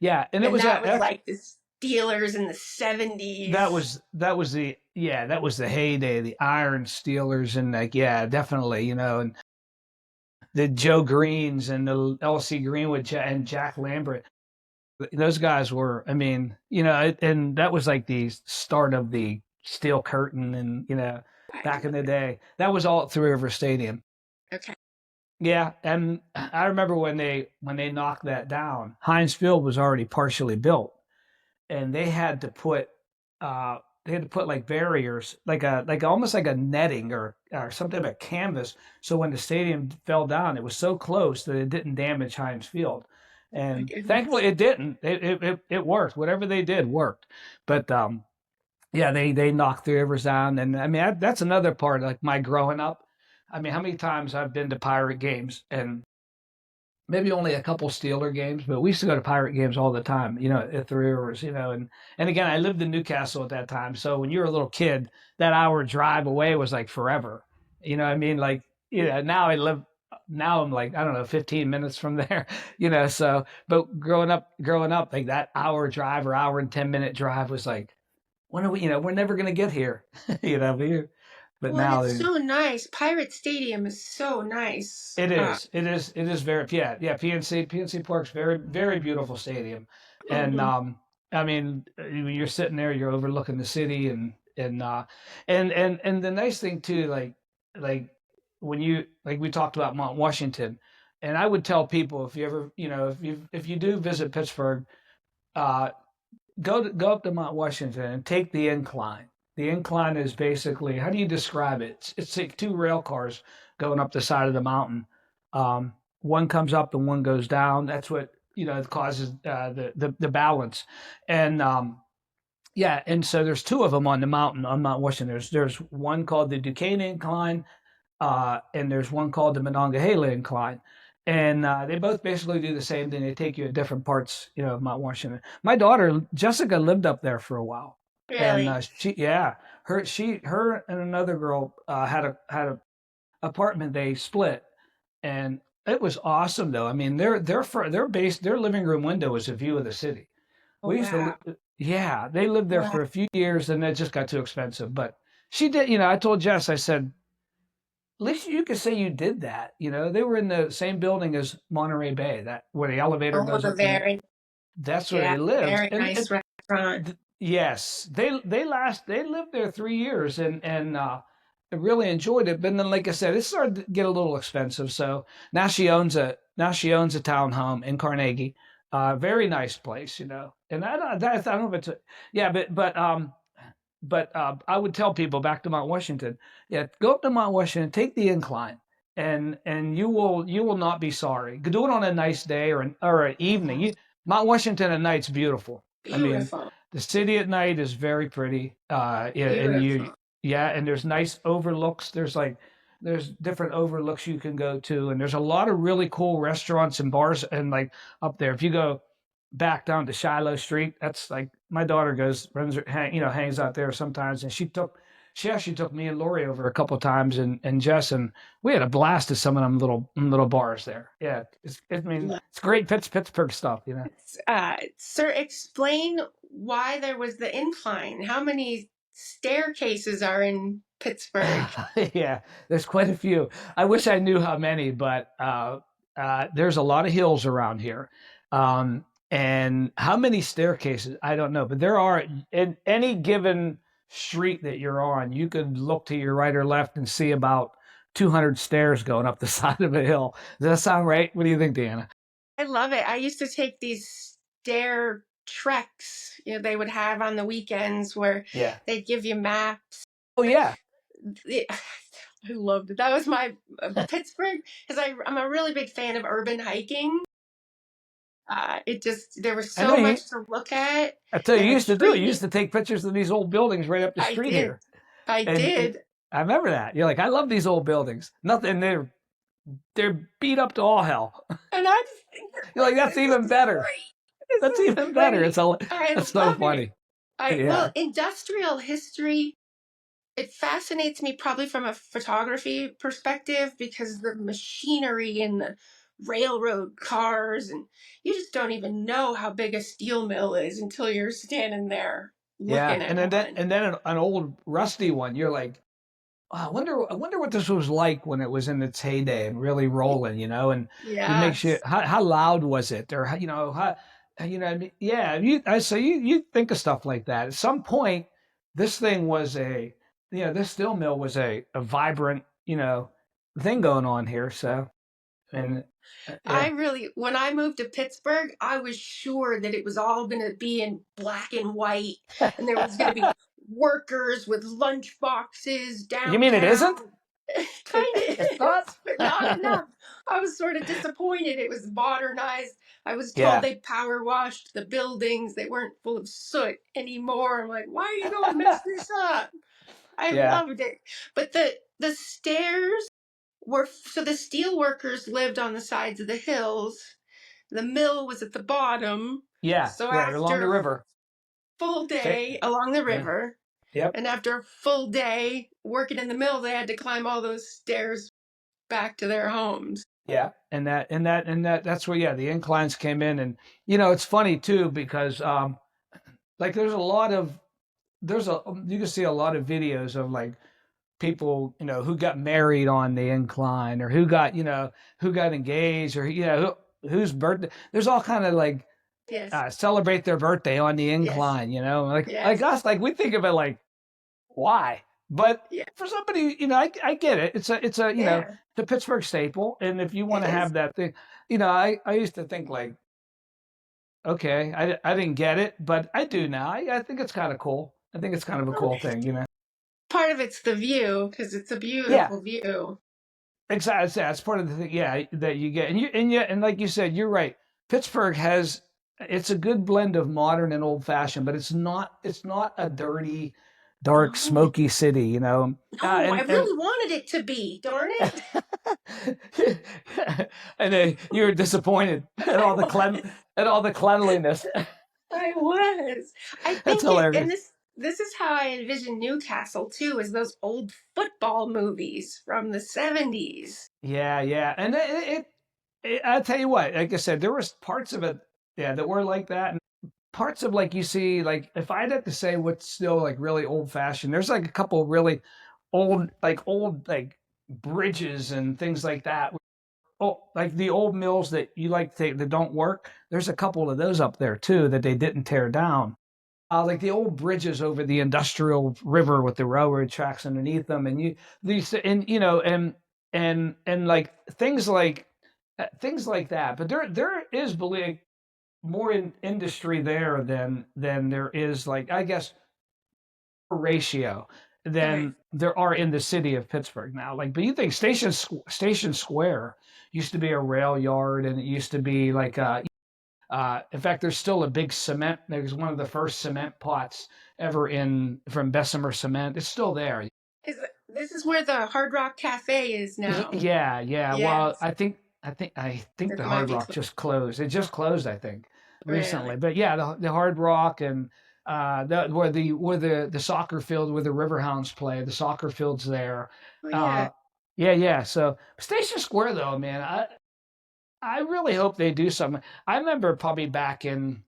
yeah. And it And was that was actually like the Steelers in the 70s. that was the heyday, the Iron Steelers, and like yeah, definitely, you know, and the Joe Greens and the LC Greenwood and Jack Lambert. Those guys were, I mean, you know, and that was like the start of the steel curtain, and you know, back in the day, that was all at Three River Stadium. Okay. Yeah, and I remember when they knocked that down, Heinz Field was already partially built, and they had to put like barriers, like almost like a netting or something like canvas, so when the stadium fell down, it was so close that it didn't damage Heinz Field, Oh my and thankfully goodness. it didn't. It worked. Whatever they did worked, but yeah, they knocked the rivers down, and I mean that's another part of like my growing up. I mean, how many times I've been to Pirate games and maybe only a couple Steeler games, but we used to go to Pirate games all the time, you know, at Three Rivers, you know, and again, I lived in Newcastle at that time, so when you were a little kid, that hour drive away was like forever. You know what I mean? Like, you know, now I'm like, I don't know, 15 minutes from there, you know, so, but growing up, like that hour drive or hour and 10-minute drive was like, when are we, you know, we're never going to get here, you know, but Well, and now it's so nice. Pirate Stadium is so nice. it is. It is very yeah. PNC Park's very beautiful stadium, and Mhm. I mean you're sitting there, you're overlooking the city, and the nice thing too, like when you like we talked about Mount Washington, and I would tell people if you ever you know if you do visit Pittsburgh, uh, go up to Mount Washington and take the incline. The incline is basically how do you describe it? It's like two rail cars going up the side of the mountain. One comes up and one goes down. That's what you know causes the balance, and yeah, and so there's two of them on the mountain on Mount Washington. There's one called the Duquesne Incline, and there's one called the Monongahela Incline. And they both basically do the same thing. They take you at different parts, you know, of Mount Washington. My daughter Jessica lived up there for a while, and Really? her and another girl had a apartment. They split, and it was awesome though. I mean, their living room window was a view of the city. Oh, We used to, wow. yeah, they lived there Wow. for a few years, and it just got too expensive. But she did, you know. I told Jess, I said at least you could say you did that. You know, they were in the same building as Monterey Bay, that where the elevator Oh, goes the up to the. very, That's where yeah, they lived, very nice restaurant. yes, they lived there 3 years and really enjoyed it. But then, like I said, it started to get a little expensive. So now she owns a townhome in Carnegie, very nice place, you know. And I don't know if it's yeah, but I would tell people back to Mount Washington, yeah, go up to Mount Washington, take the incline, and you will not be sorry. Do it on a nice day or an evening. Mount Washington at night's beautiful. I mean, Beautiful. the city at night is very pretty. Yeah, and Beautiful. yeah, and there's nice overlooks. There's different overlooks you can go to, and there's a lot of really cool restaurants and bars and like up there. If you go back down to Shiloh Street. That's like my daughter hangs out there sometimes, and she actually took me and Lori over a couple of times, and Jess, and we had a blast at some of them little bars there. Yeah, I mean, it's great Pittsburgh stuff, you know. Sir, explain why there was the incline. How many staircases are in Pittsburgh? Yeah, there's quite a few. I wish I knew how many, but there's a lot of hills around here. And how many staircases, I don't know, but there are in any given street that you're on, you could look to your right or left and see about 200 stairs going up the side of a hill. Does that sound right? What do you think, Deanna? I love it. I used to take these stair treks, they would have on the weekends where Yeah. they'd give you maps. Oh, yeah. I loved it. That was my Pittsburgh, because I'm a really big fan of urban hiking. There was I know so you. much to look at, I tell you, and you the used to do it. You used tree. to take pictures of these old buildings right up the I street did. here. I And did. I remember that. You're like, I love these old buildings. Nothing, they're beat up to all hell. And I just think You're like, that's this is even better. great. This That's is even better. great. I That's so love it. funny. Yeah. Well, industrial history, it fascinates me probably from a photography perspective because the machinery and the railroad cars, and you just don't even know how big a steel mill is until you're standing there Yeah. looking And at then one. an old rusty one, you're like, oh, I wonder what this was like when it was in its heyday and really rolling, and it makes you, Yes. how loud was it? Or, I mean, yeah, you think of stuff like that. At some point, this thing was this steel mill was a vibrant, thing going on here. So, and yeah, When I moved to Pittsburgh, I was sure that it was all going to be in black and white, and there was going to be workers with lunch boxes you mean it downtown. isn't? Kind of It's is, not? but not enough. I was sort of disappointed. It was modernized. I was told Yeah. they power washed the buildings. They weren't full of soot anymore. I'm like, why are you going to mess this up? I Yeah. loved it. But the stairs so the steelworkers lived on the sides of the hills. The mill was at the bottom. Yeah. So Right along the after a river. full Say, day along the yeah. river, Yep. and after a full day working in the mill, they had to climb all those stairs back to their homes. Yeah, that's where, yeah, the inclines came in. And it's funny too because like you can see a lot of videos of like people who got married on the incline, or who got engaged, or whose birthday. There's all kind of like Yes, celebrate their birthday on the yes, incline, like yes, us, like we think of it like, why? But yeah, for somebody, I get it. It's a yeah, the Pittsburgh staple, and if you want it to is. have that thing, I used to think like, okay, I didn't get it, but I do now. I think it's kind of cool. I think it's kind of a Well, cool thing. part of it's the view because it's a Yeah, beautiful view. exactly. That's part of the thing. Yeah, that you get, and like you said, you're right. Pittsburgh has it's a good blend of modern and old fashioned, but it's not a dirty, dark, No, smoky city. no, I And really wanted it to be. Darn it, and then you were disappointed at I all the was. at all the cleanliness. I was. I That's think and hilarious. this is how I envision Newcastle too, is those old football movies from the 70s. Yeah, yeah, and I tell you what, like I said, there was parts of it, yeah, that were like that, and parts of, like, you see, like, if I'd have to say what's still like really old fashioned, there's like a couple really old bridges and things like that. Oh, like the old mills that you like to take that don't work. There's a couple of those up there too that they didn't tear down. Like the old bridges over the industrial river with the railroad tracks underneath them, and these and and like things like that. But there is, believe, more in industry there than there is, like, I guess, ratio Okay. than there are in the city of Pittsburgh now. Like, but you think Station Square used to be a rail yard, and it used to be like in fact, there's still a big cement. There's one of the first cement pots ever in from Bessemer Cement. It's still there. This is where the Hard Rock Cafe is now. Yeah, yeah. Well, Yes, I think it the might Hard be Rock just closed. It just closed, I think, recently. really. But yeah, the Hard Rock, and where the soccer field, where the Riverhounds play, the soccer field's there. Oh yeah. Uh, yeah, yeah. So Station Square, though, man, I really hope they do something. I remember probably back in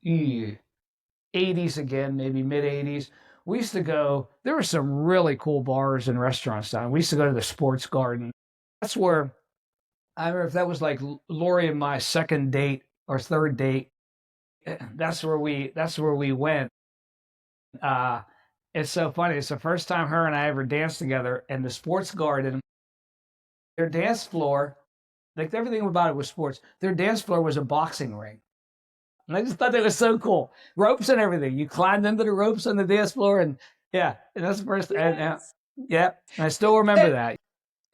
80s again, maybe mid 80s, we used to go. There were some really cool bars and restaurants down. We used to go to the Sports Garden. That's where I remember if that was like Lori and my second date or third date. That's where we went. Uh, it's so funny. It's the first time her and I ever danced together. And the Sports Garden, their dance floor, like everything about it was sports. Their dance floor was a boxing ring. And I just thought that was so cool. Ropes and everything. You climbed into the ropes on the dance floor, and yeah, and that's the first. And Yes. yeah, and I still remember That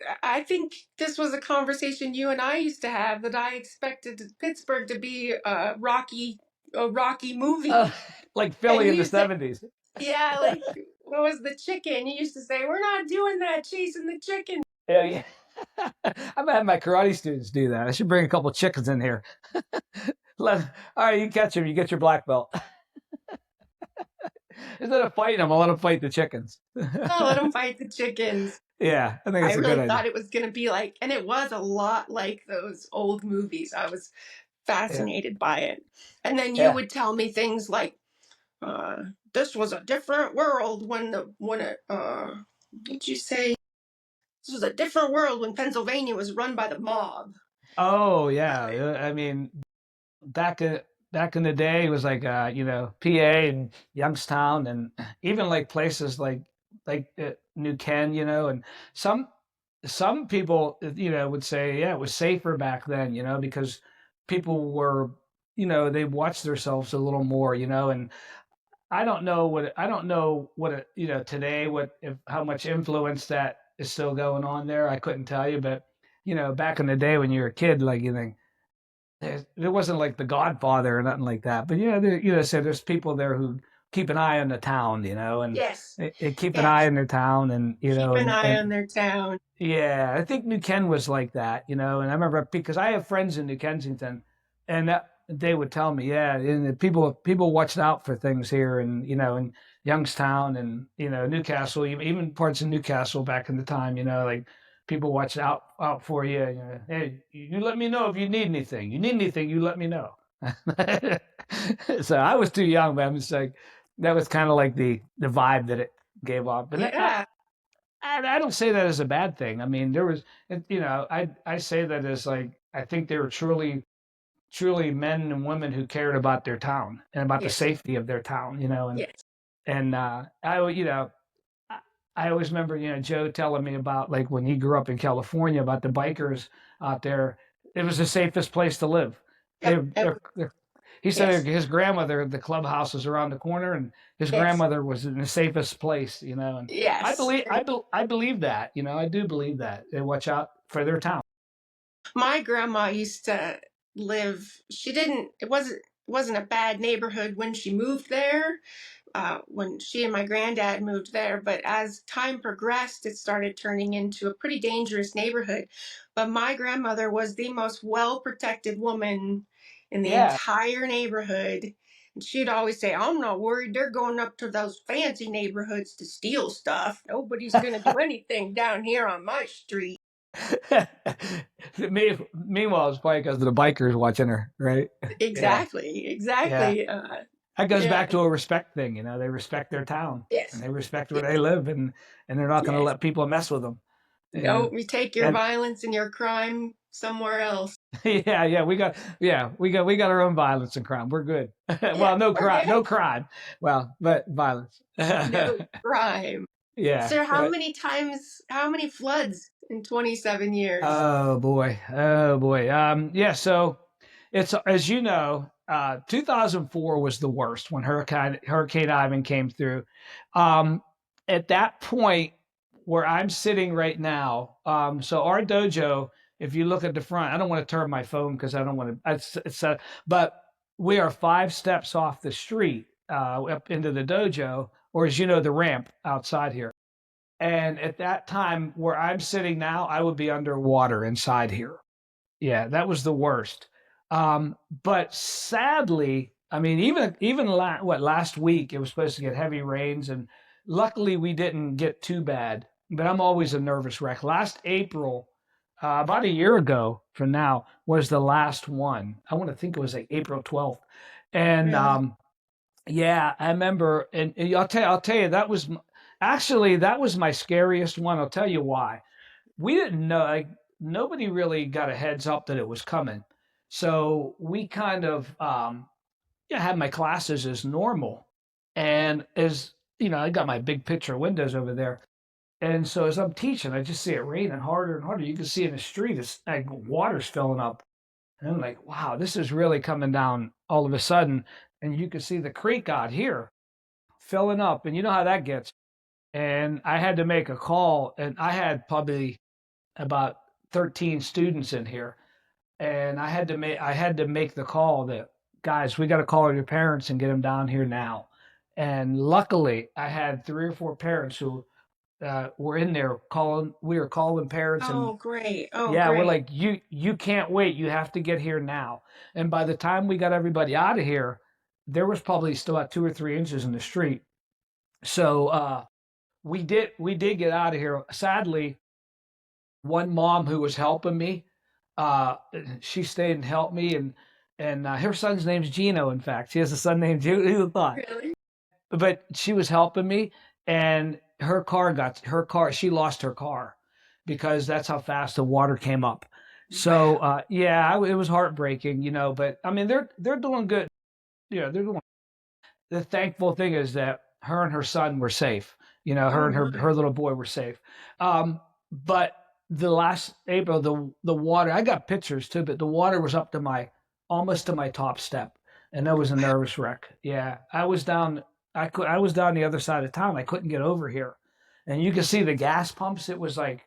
that. I think this was a conversation you and I used to have, that I expected Pittsburgh to be a Rocky Uh, movie. like And Philly you in the used to, '70s. yeah, like, what was the chicken? You used to say, "We're not doing that, chasing the chicken." Yeah, yeah. I'm gonna have my karate students do that. I should bring a couple chickens in here. All right, you catch them, you get your black belt. Instead of fighting them, I'll let them fight the chickens. Oh, let them fight the chickens. Yeah, I think I it's a good really idea. thought it was going to be like, and it was a lot like those old movies. I was Yeah, fascinated by it. And then you yeah. would tell me things like, uh, this was a different world what'd you say? This was a different world when Pennsylvania was run by the mob. Oh yeah. Uh, I mean, back in back in the day, it was like PA and Youngstown, and even like places like New Ken, and some some people would say, yeah, it was safer back then, because people were, they watched themselves a little more, and I don't know what today, what if how much influence that is still going on there. I couldn't tell you, but back in the day when you were a kid, like you think there wasn't like the Godfather or nothing like that. But yeah, so there's people there who keep an eye on the town, and yes, they keep an eye yes. on their town, and Keep an eye and on their town. yeah, I think New Ken was like that, and I remember because I have friends in New Kensington, and they would tell me, yeah, and the people watched out for things here, and in Youngstown and Newcastle, even parts of Newcastle back in the time, like people watched out for you. Hey, you let me know if you need anything. You need anything, you let me know. So I was too young, but I'm just like that was kind of like the vibe that it gave off. But Yeah, I don't say that as a bad thing. I mean, there was, I say that as like, I think they were truly men and women who cared about their town and about the yes, safety of their town, yes, and I, I always remember, Joe telling me about like when he grew up in California about the bikers out there. It was the safest place to live. yep, He said yes, his grandmother, the clubhouse was around the corner, and his yes, grandmother was in the safest place, And I yes. believe, I believe that, I do believe that they watch out for their town. My grandma used to live, she didn't, it wasn't a bad neighborhood when she moved there, when she and my granddad moved there. But as time progressed, it started turning into a pretty dangerous neighborhood. But my grandmother was the most well protected woman in the Yeah. entire neighborhood. And she'd always say, "I'm not worried. They're going up to those fancy neighborhoods to steal stuff. Nobody's going to do anything down here on my street." Meanwhile, it's probably because of the bikers watching her, right? Yeah, Exactly, yeah. exactly. That goes Yeah, back to a respect thing, They respect their town and yes, they respect where yes, they live, and they're not going to yes. let people mess with them. No, you take your And violence and your crime somewhere else. we got our own violence and crime. We're good. Yeah, Well, no we're crime, good. no crime. Well, but violence. No crime. Yeah. Sir, how many floods in 27 years? Oh boy. Oh boy. Yeah. So it's as 2004 was the worst when Hurricane Ivan came through. Um, at that point where I'm sitting right now, so our dojo, if you look at the front, I don't want to turn my phone because I don't want to. But we are 5 steps off the street up into the dojo, or as the ramp outside here. And at that time, where I'm sitting now, I would be underwater inside here. Yeah, that was the worst. But sadly, I mean, even last week it was supposed to get heavy rains, and luckily we didn't get too bad. But I'm always a nervous wreck. Last April, about a year ago from now, was the last one. I want to think it was like April 12th, and Really? Yeah, I remember, and I'll tell you, actually that was my scariest one. I'll tell you why. We didn't know, like, nobody really got a heads up that it was coming. So we kind of, yeah, had my classes as normal. And as, I got my big picture windows over there. And so as I'm teaching, I just see it raining harder and harder. You can see in the street, it's like water's filling up. And I'm like, wow, this is really coming down all of a sudden. And you can see the creek out here filling up. And you know how that gets. And I had to make a call, and I had probably about 13 students in here, and I had to make the call that, guys, we got to call your parents and get them down here now. And luckily, I had 3 or 4 parents who were in there calling. We were calling parents, and Oh, great. Oh, yeah, we're great. like, you can't wait. You have to get here now. And by the time we got everybody out of here, there was probably still about 2 or 3 inches in the street. So we did get out of here. Sadly, one mom who was helping me, uh, she stayed and helped me, and her son's name's Gino. In fact, she has a son named Gino. Who would thought? Really? But she was helping me, and her car. She lost her car because that's how fast the water came up. So Wow. yeah, it was heartbreaking, But I mean, they're doing good. They're doing. The thankful thing is that her and her son were safe. Her Oh, and my. her little boy were safe. But the last April, the water, I got pictures too, but the water was up to my almost to my top step, and that was a Wow. nervous wreck. Yeah, I was down. I was down the other side of town. I couldn't get over here, and you can see the gas pumps. It was like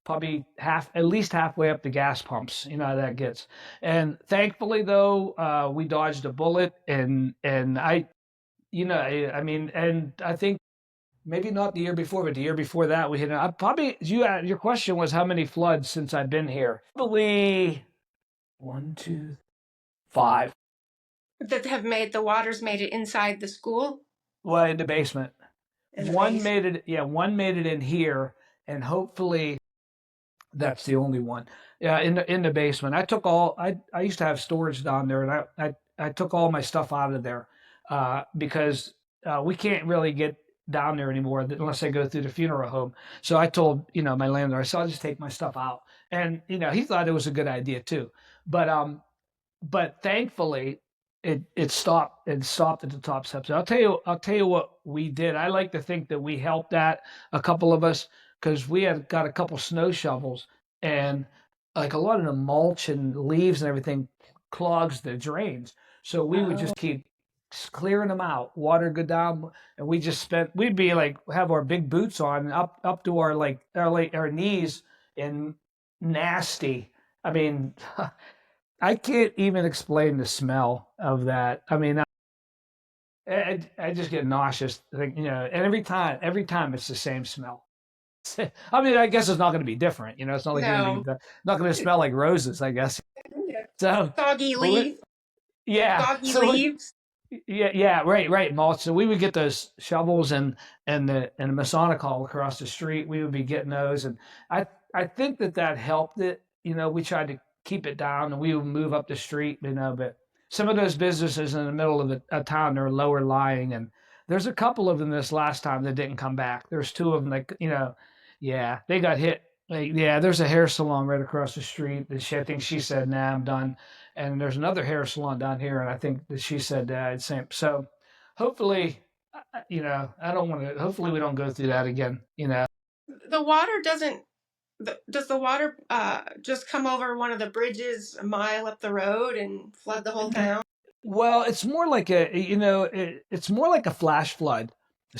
probably at least halfway up the gas pumps. You know how that gets. And thankfully, though, we dodged a bullet, and I mean, and I think maybe not the year before, but the year before that we hit. I probably your question was how many floods since I've been here? Probably one, two, five. That have made the waters made it inside the school Well, in the basement. in the base. One made it in here, and hopefully that's the only one. Yeah, in the basement. I used to have storage down there, and I took all my stuff out of there because we can't really get down there anymore unless I go through the funeral home. So I told my landlord, I said, I'll just take my stuff out, and he thought it was a good idea too. But thankfully it stopped at the top steps. I'll tell you what we did. I like to think that we helped that, a couple of us, because we had got a couple snow shovels, and like a lot of the mulch and leaves and everything clogs the drains. So we would Oh, just keep clearing them out, water go down, and we'd be like have our big boots on up to our knees in nasty. I mean, I can't even explain the smell of that. I mean, I just get nauseous, like, and every time it's the same smell. I mean, I guess it's not going to be different. It's not like going to be no. not going to smell like roses, I guess. Yeah. So, Soggy but leaf, yeah, soggy leaves. yeah, yeah, right, mulch. So we would get those shovels and the Masonic Hall across the street. We would be getting those, and I think that helped it. We tried to keep it down, and we would move up the street. But some of those businesses in the middle of a town, they're lower lying, and there's a couple of them this last time that didn't come back. There's two of them that yeah, they got hit. Like, yeah, there's a hair salon right across the street. That I think she said, "Nah, I'm done." And there's another hair salon down here, and I think that she said same. So hopefully, I don't want to. Hopefully, we don't go through that again. The water doesn't. Does the water just come over one of the bridges a mile up the road and flood the whole town? Well, it's more like it's more like a flash flood.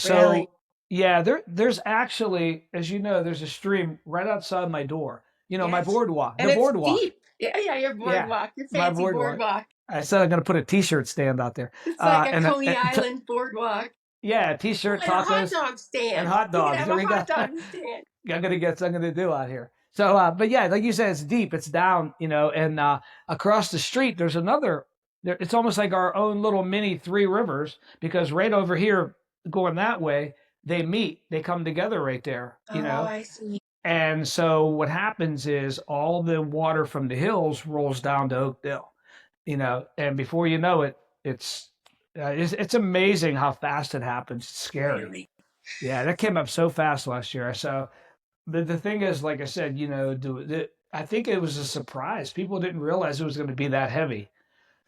Really? So yeah, there's actually, as you know, there's a stream right outside my door. My Yes. boardwalk, And the it's boardwalk. deep. Yeah, yeah, your Yeah, boardwalk, your my fancy boardwalk. boardwalk. I said I'm gonna put a T-shirt stand out there, It's like a Coney and Island boardwalk. yeah, Oh, T-shirt, and a hot tacos, dog and stand. hot You can dogs. have There a we go. hot dog stand. I'm gonna get something to do out here. So, but yeah, like you said, it's deep, it's down, and across the street there's another. It's almost like our own little mini Three Rivers, because right over here, going that way, they meet, they come together right there, Oh, I see. and so what happens is all the water from the hills rolls down to Oakdale, and before you know it, it's It's amazing how fast it happens. It's scary. Really? Yeah, that came up so fast last year. So the thing is, like I said, I think it was a surprise. People didn't realize it was going to be that heavy.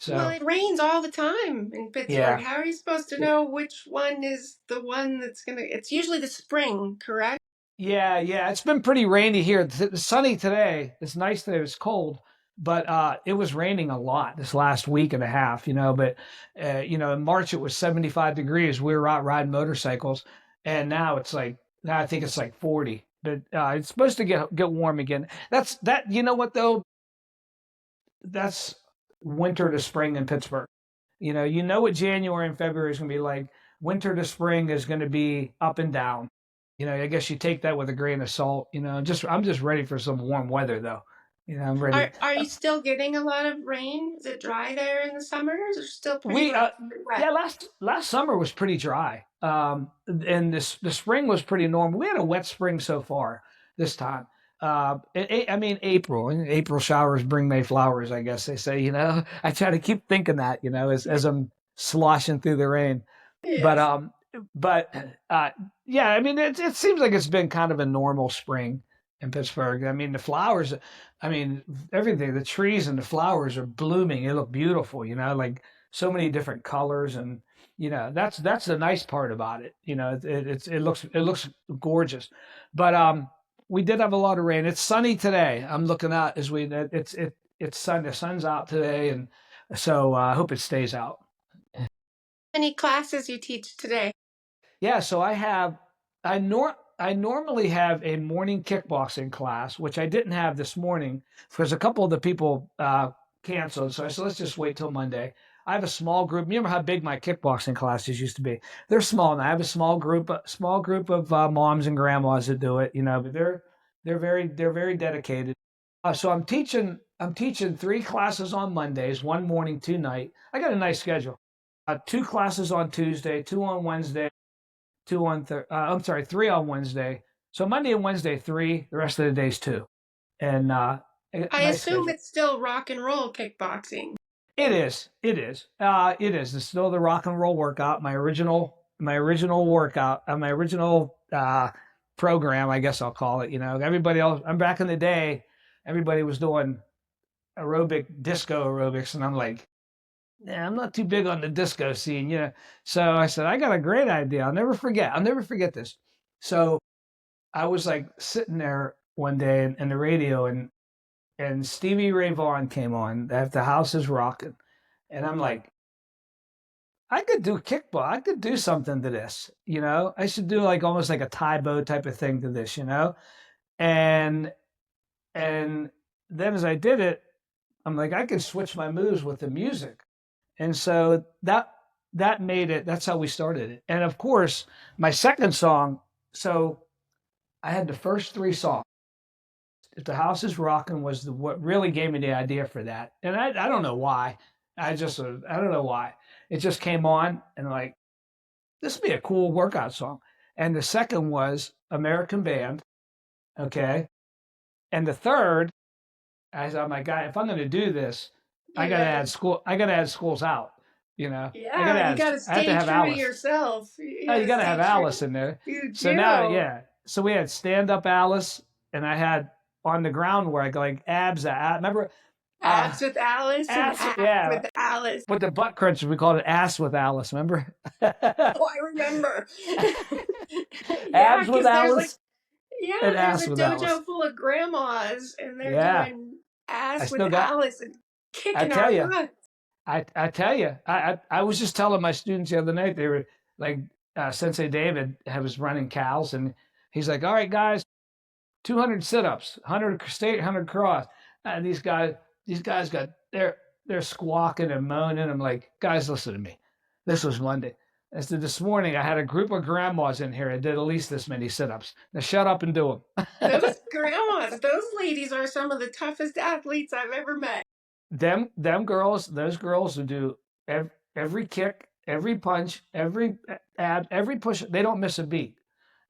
Well, So it rains all the time in Pittsburgh. yeah, How are you supposed to know which one is the one that's gonna? It's usually the spring, correct? yeah. It's been pretty rainy here. It's sunny today. It's nice that it's cold, but it was raining a lot this last week and a half. But in March it was 75 degrees. We were out riding motorcycles, and now I think it's like 40. But it's supposed to get warm again. That's that. You know what though? That's winter to spring in Pittsburgh. What January and February is going to be like. Winter to spring is going to be up and down. I guess you take that with a grain of salt. I'm just ready for some warm weather though. I'm ready. Are you still getting a lot of rain? Is it dry there in the summers, or still pretty We rough and wet? Yeah, last summer was pretty dry. And the spring was pretty normal. We had a wet spring so far this time. I mean April showers bring May flowers, I guess they say. I try to keep thinking that, as I'm sloshing through the rain. But Yes. but yeah, I mean it seems like it's been kind of a normal spring in Pittsburgh. I mean the flowers, I mean everything, the trees and the flowers are blooming. They look beautiful, like so many different colors, and that's the nice part about it. It looks gorgeous. But we did have a lot of rain. It's sunny today. I'm looking out as we it's sun. The sun's out today, and so I hope it stays out. Any classes you teach today? Yeah, so I normally have a morning kickboxing class, which I didn't have this morning because a couple of the people canceled. So I said, let's just wait till Monday. I have a small group. Remember how big my kickboxing classes used to be? They're small now. I have a small group of moms and grandmas that do it. But they're very dedicated. So I'm teaching 3 classes on Mondays, one morning, 2 night. I got a nice schedule. 2 classes on Tuesday, two on Wednesday, I'm sorry, 3 on Wednesday. So Monday and Wednesday, 3. The rest of the days, 2. And I nice assume schedule. it's still rock and roll kickboxing. It is. It is. It is. It's still the rock and roll workout. My original workout. My original program. I guess I'll call it. Everybody else. I'm back in the day. Everybody was doing disco aerobics, and I'm like, yeah, I'm not too big on the disco scene, So I said, I got a great idea. I'll never forget. I'll never forget this. So I was like sitting there one day in the radio, and Stevie Ray Vaughan came on. That the house is rocking, and I'm like, I could do kickball. I could do something to this. I should do like almost like a Taibo type of thing to this. And and then as I did it, I'm like, I could switch my moves with the music. And so that made it. That's how we started it. And of course, my second song. So I had the first 3 songs. If the house is rocking was what really gave me the idea for that. And I don't know why. I don't know why. It just came on, and like, this would be a cool workout song. And the second was American Band. Okay. And the third, I said, my guy, if I'm going to do this, I got to add school. I got to add schools out. I got to Yeah, you add. got to I have to stay have true to Alice. yourself. Oh, you got to Stay have true. Alice in there. You So now, do. yeah. So we had stand up Alice, and I had on the ground work like abs. Remember, Abs with Alice and ass. abs Yeah, with Alice. with the butt crunches, we called it ass with Alice. Remember? Oh, I remember. Yeah, Abs with because Alice and there's ass a with Alice. dojo full of grandmas, and they're Yeah, doing I ass with still got. Alice and I kicking tell our you. butts. I tell you, I was just telling my students the other night, they were like, Sensei David was running cows, and he's like, all right, guys, 200 sit-ups, 100 state, 100 cross. And these guys they're squawking and moaning. I'm like, guys, listen to me. This was Monday. I said, this morning I had a group of grandmas in here that did at least this many sit-ups. Now shut up and do them. Those grandmas, those ladies are some of the toughest athletes I've ever met. Them girls, those girls who do every kick, every punch, every ab, every push, they don't miss a beat.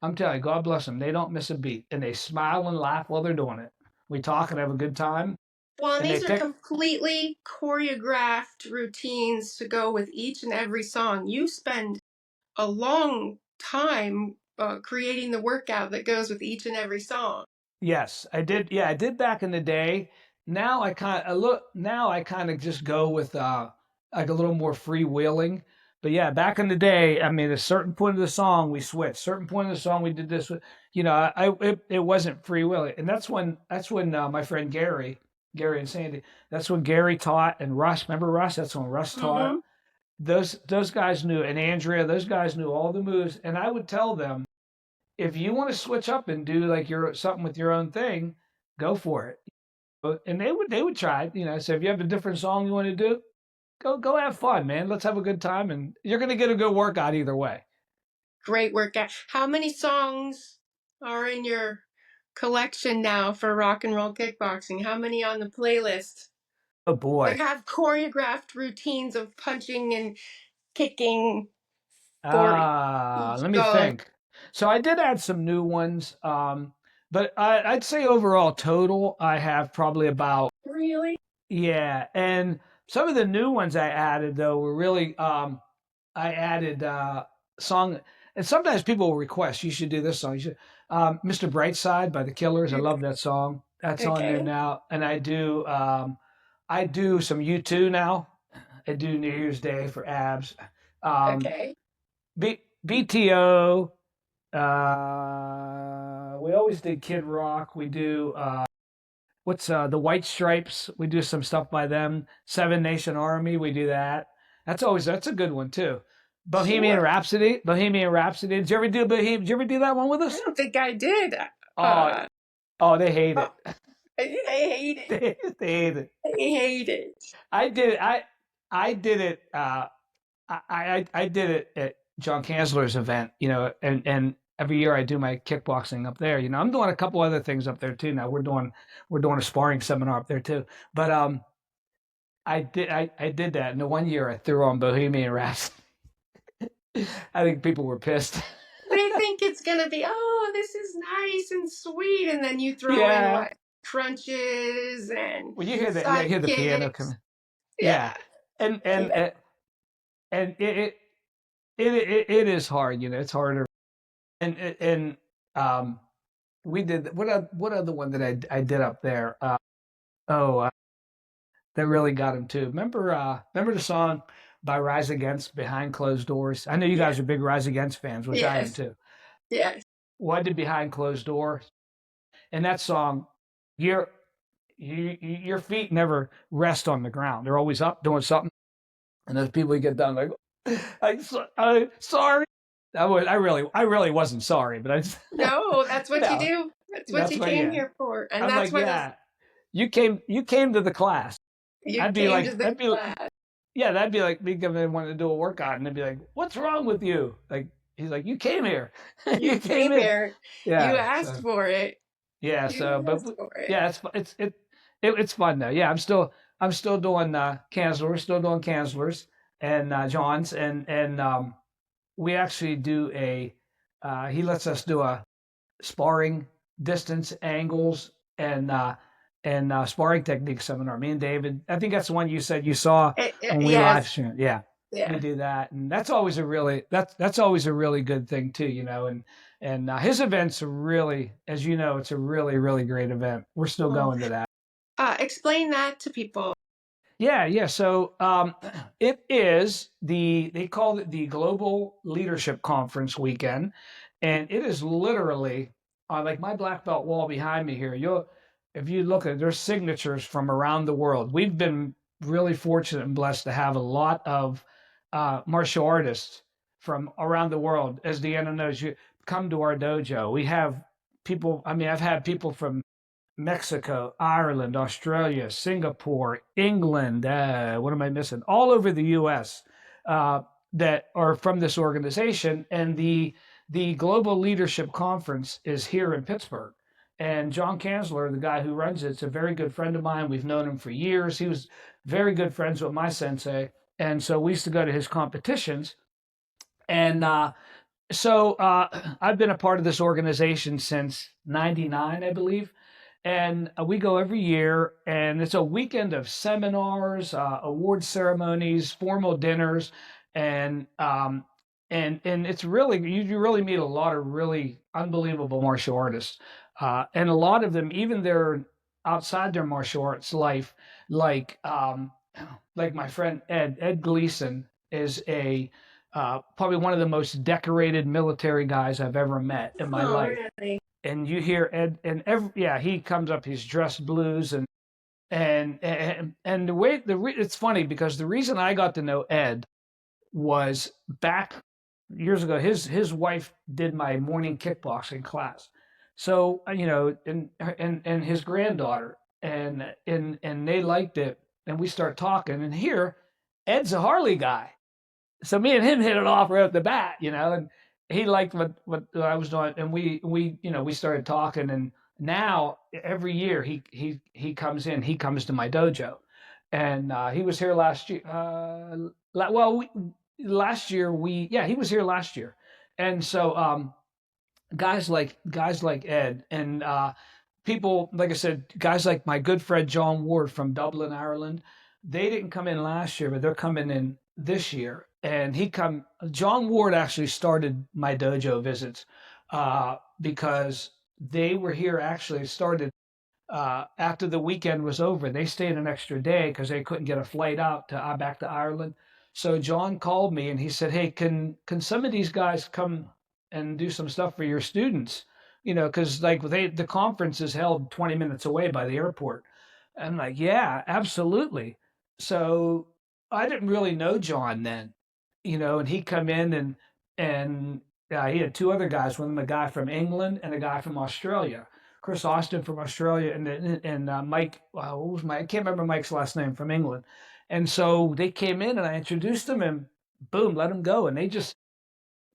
I'm telling you, God bless them. They don't miss a beat, and they smile and laugh while they're doing it. We talk and have a good time. Well, and and they these are pick. completely choreographed routines to go with each and every song. You spend a long time creating the workout that goes with each and every song. Yes, I did. Yeah, I did back in the day. Now I look. Now I kind of just go with like a little more freewheeling. But yeah, back in the day, I mean, a certain point of the song we switched. Certain point of the song we did this. You know, it wasn't freewheeling, and that's when my friend Gary and Sandy. That's when Gary taught and Russ. Remember Russ? That's when Russ taught. Mm-hmm. Those guys knew, and Andrea. Those guys knew all the moves, and I would tell them if you want to switch up and do like your something with your own thing, go for it. And they would try it, you know. So if you have a different song you want to do, go have fun, man. Let's have a good time, and you're gonna get a good workout either way. Great workout. How many songs are in your collection now for rock and roll kickboxing? How many on the playlist? Oh Like boy. have choreographed routines of punching and kicking for each Let me go. think. So I did add some new ones, but I'd say overall total I have probably about. Really? Yeah, and some of the new ones I added though were really I added song, and sometimes people will request you should do this song. You should Mr. Brightside by the Killers. I love that song. That's on there Okay. now, and I do some U2 now. I do New Year's Day for abs. Um, Okay. BTO. We always did Kid Rock. We do what's the White Stripes? We do some stuff by them. Seven Nation Army. We do that. That's a good one too. Bohemian Sure. Rhapsody. Bohemian Rhapsody. Did you ever do Bohemian? Did you ever do that one with I us? don't think I did. Oh, Uh, oh, they hate oh, it. I hate it. They hate it. I hate it. I did. I did it. I did it at John Kansler's event. You know, and every year I do my kickboxing up there. You know, I'm doing a couple other things up there too now. We're doing a sparring seminar up there too. But I did that, and the one year I threw on Bohemian Rhapsody. I think people were pissed. They think it's gonna be, oh, this is nice and sweet, and then you throw in Yeah. what crunches and When you hear the yeah, side hear the piano kicks. coming. Yeah. Yeah, And and yeah. uh, and it is hard, you know, it's harder. And um we did what other one that I did up there? Oh, that really got him too. Remember the song by Rise Against, Behind Closed Doors? I know you Yeah. guys are big Rise Against fans, which I am Yes. too. Yes. Well, I did Behind Closed Doors, and that song, your your feet never rest on the ground. They're always up doing something. And those people you get done like, I sorry. I really wasn't sorry, but I just, No, that's you what you know, do. That's what that's you why, came yeah. here for, and I'm that's like, what is. yeah, you came to the class. You I'd be came to like, the class. yeah, that'd be like me coming wanting to do a workout, and they'd be like, what's wrong with you? Like, he's like, you came here, You you came came in, here. You yeah. asked So for it. yeah, You but asked for it. yeah, it's fun though. Yeah, I'm still doing Kanzler, still doing Kanzlers and Johns, and we actually do he lets us do a sparring distance angles and sparring technique seminar. Me and David, I think that's the one you said you saw when we live Yes. streamed. Yeah, we Yeah. do that, and that's always a really good thing too, you know. And his events are really, as you know, it's a really really great event. We're still Well, going to that. explain that to people. Yeah, yeah. So it is they call it the Global Leadership Conference weekend, and it is literally on like my black belt wall behind me here. If you look at it, there's signatures from around the world. We've been really fortunate and blessed to have a lot of martial artists from around the world. As Deanna knows, you come to our dojo. We have people. I mean, I've had people from Mexico, Ireland, Australia, Singapore, England. What am I missing? All over the U.S. That are from this organization, and the Global Leadership Conference is here in Pittsburgh. And John Kansler, the guy who runs it, is a very good friend of mine. We've known him for years. He was very good friends with my sensei, and so we used to go to his competitions. And so I've been a part of this organization since '99, I believe, And we go every year, and it's a weekend of seminars, award ceremonies, formal dinners, and it's really you really meet a lot of really unbelievable martial artists, and a lot of them, even they're outside their martial arts life, like like my friend Ed Gleason is a probably one of the most decorated military guys I've ever met in my Oh, life. really? And you hear Ed, and yeah, he comes up, he's dressed blues, and the way it's funny because the reason I got to know Ed was back years ago. His wife did my morning kickboxing class, so and his granddaughter, and they liked it, and we start talking, and here Ed's a Harley guy, so me and him hit it off right at the bat, and he liked what I was doing, and we started talking, and now every year he comes in, he comes to my dojo, and he was here last year. Well, last year he was here last year, and so guys like Ed and people, like I said, guys like my good friend John Ward from Dublin, Ireland, they didn't come in last year, but they're coming in this year. And John Ward actually started my dojo visits because they were here actually started after the weekend was over. They stayed an extra day because they couldn't get a flight out to back to Ireland. So John called me and he said, "Hey, can some of these guys come and do some stuff for your students?" Because like the conference is held 20 minutes away by the airport. I'm like, "Yeah, absolutely." So I didn't really know John then, and he come in and he had two other guys with him, a guy from England and a guy from Australia. Chris Austin from Australia and Mike. What was I can't remember Mike's last name from England. And so they came in and I introduced them and boom, let them go. And they just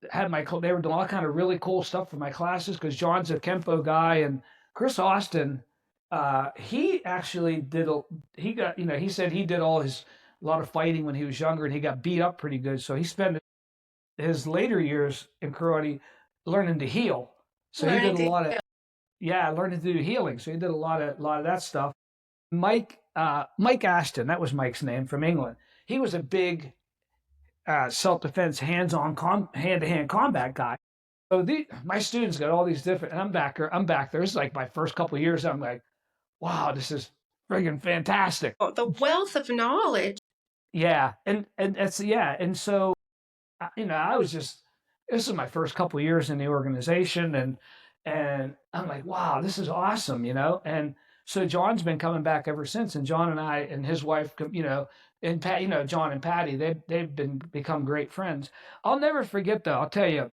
they were doing all kind of really cool stuff for my classes because John's a Kempo guy and Chris Austin, he actually he got, he said he did a lot of fighting when he was younger and he got beat up pretty good. So he spent his later years in karate learning to heal. So he did Learning a to lot of heal. yeah, learning to do healing. So he did a lot of that stuff. Mike Ashton, that was Mike's name from England. He was a big self-defense, hand-to-hand combat guy. So my students got all these different, and I'm back there. This is like my first couple of years. I'm like, wow, this is friggin' fantastic. Oh, the wealth of knowledge. Yeah, and that's yeah, and so I was just this is my first couple of years in the organization, and I'm like, wow, this is awesome, And so John's been coming back ever since, and John and I and his wife, and Pat, John and Patty, they've become great friends. I'll never forget though. I'll tell you,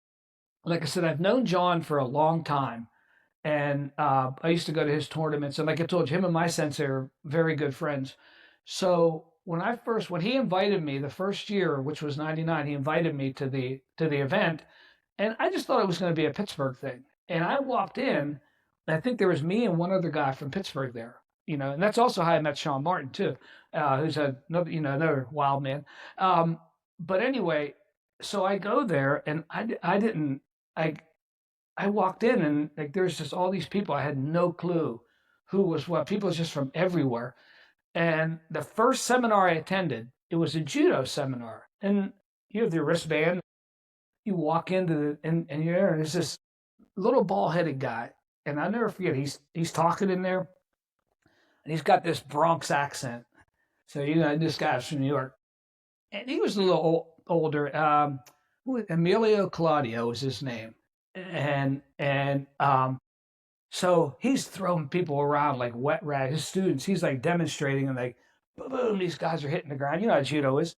like I said, I've known John for a long time, and I used to go to his tournaments, and like I told you, him and my sensei are very good friends. So when he invited me the first year, which was '99, he invited me to the event, and I just thought it was going to be a Pittsburgh thing. And I walked in, and I think there was me and one other guy from Pittsburgh there, and that's also how I met Sean Martin too, who's another wild man. But anyway, so I go there, and I didn't I I walked in and like there's just all these people. I had no clue who was what. People just from everywhere. And the first seminar I attended, it was a judo seminar. And you have the wristband. You walk into and you're there, and there's this little bald headed guy. And I'll never forget, he's talking in there, and he's got this Bronx accent. So this guy's from New York, and he was a little older. Emilio Claudio was his name, and so he's throwing people around like wet rag. His students, he's like demonstrating and like, boom, boom, these guys are hitting the ground. You know how judo is.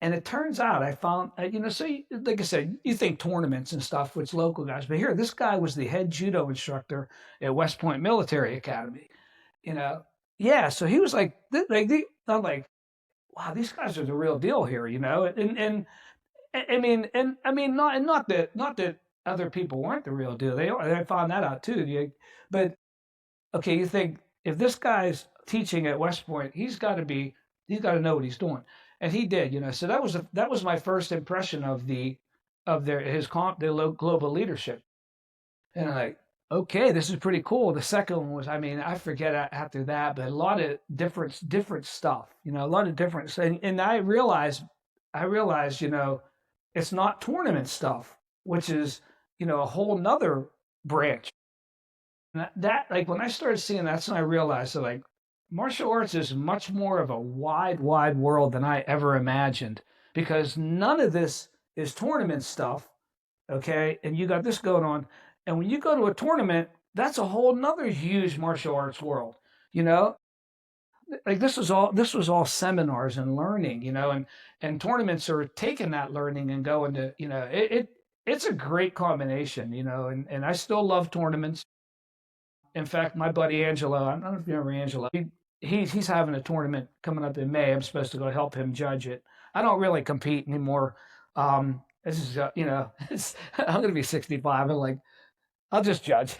And it turns out I found, so like I said, you think tournaments and stuff with local guys, but here, this guy was the head judo instructor at West Point Military Academy. You know, yeah. So he was like, I'm like, wow, these guys are the real deal here. And not that other people weren't the real deal. They are. I found that out too. But okay, you think if this guy's teaching at West Point, he's got to know what he's doing, and he did. So that was my first impression of the of their his comp the global leadership, and I'm like, okay, this is pretty cool. The second one was, I mean, I forget after that, but a lot of different stuff, a lot of different, and I realized, it's not tournament stuff, which is, a whole nother branch. And that, like, when I started seeing that's when I realized that, like, martial arts is much more of a wide world than I ever imagined because none of this is tournament stuff. Okay. And you got this going on. And when you go to a tournament, that's a whole nother huge martial arts world, you know? Like this was all seminars and learning, and tournaments are taking that learning and going to, it's a great combination, and I still love tournaments. In fact, my buddy Angelo, I don't know if you remember Angelo, he's having a tournament coming up in May. I'm supposed to go help him judge it. I don't really compete anymore. This is, I'm going to be 65. I'm like, I'll just judge.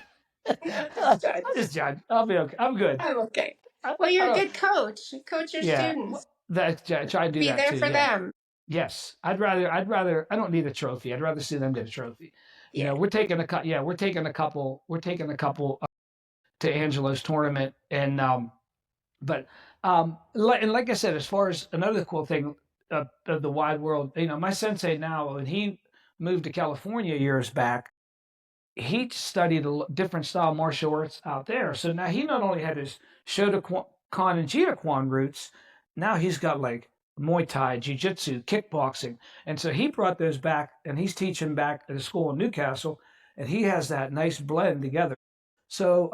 I'll Judge. just judge. I'll be okay. I'm good. I'm okay. I, Well, I you're a don't, good coach. You coach your yeah, students. try to do Be that there too. for Yeah. them. Yes. I'd rather, I don't need a trophy. I'd rather see them get a trophy. Yeah. We're taking a couple to Angelo's tournament. And like I said, as far as another cool thing of the wide world, my sensei now, when he moved to California years back, he studied a different style martial arts out there. So now he not only had his Shotokan and Jiu-Jitsu roots, now he's got like Muay Thai, Jiu-Jitsu, kickboxing. And so he brought those back and he's teaching back at a school in Newcastle, and he has that nice blend together. So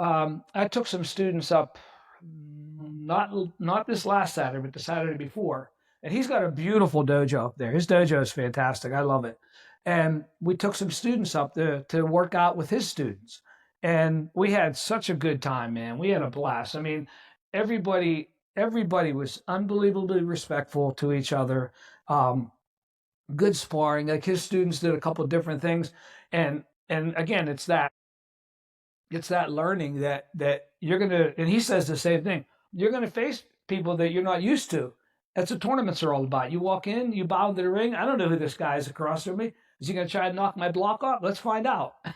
I took some students up, not this last Saturday, but the Saturday before, and he's got a beautiful dojo up there. His dojo is fantastic. I love it. And we took some students up to work out with his students, and we had such a good time, man. We had a blast. I mean, everybody was unbelievably respectful to each other. Good sparring. Like his students did a couple of different things, and again, it's that learning that you're gonna, and he says the same thing, you're gonna face people that you're not used to. That's what tournaments are all about. You walk in, you bow to the ring. I don't know who this guy is across from me. Is he gonna try to knock my block off? Let's find out. Is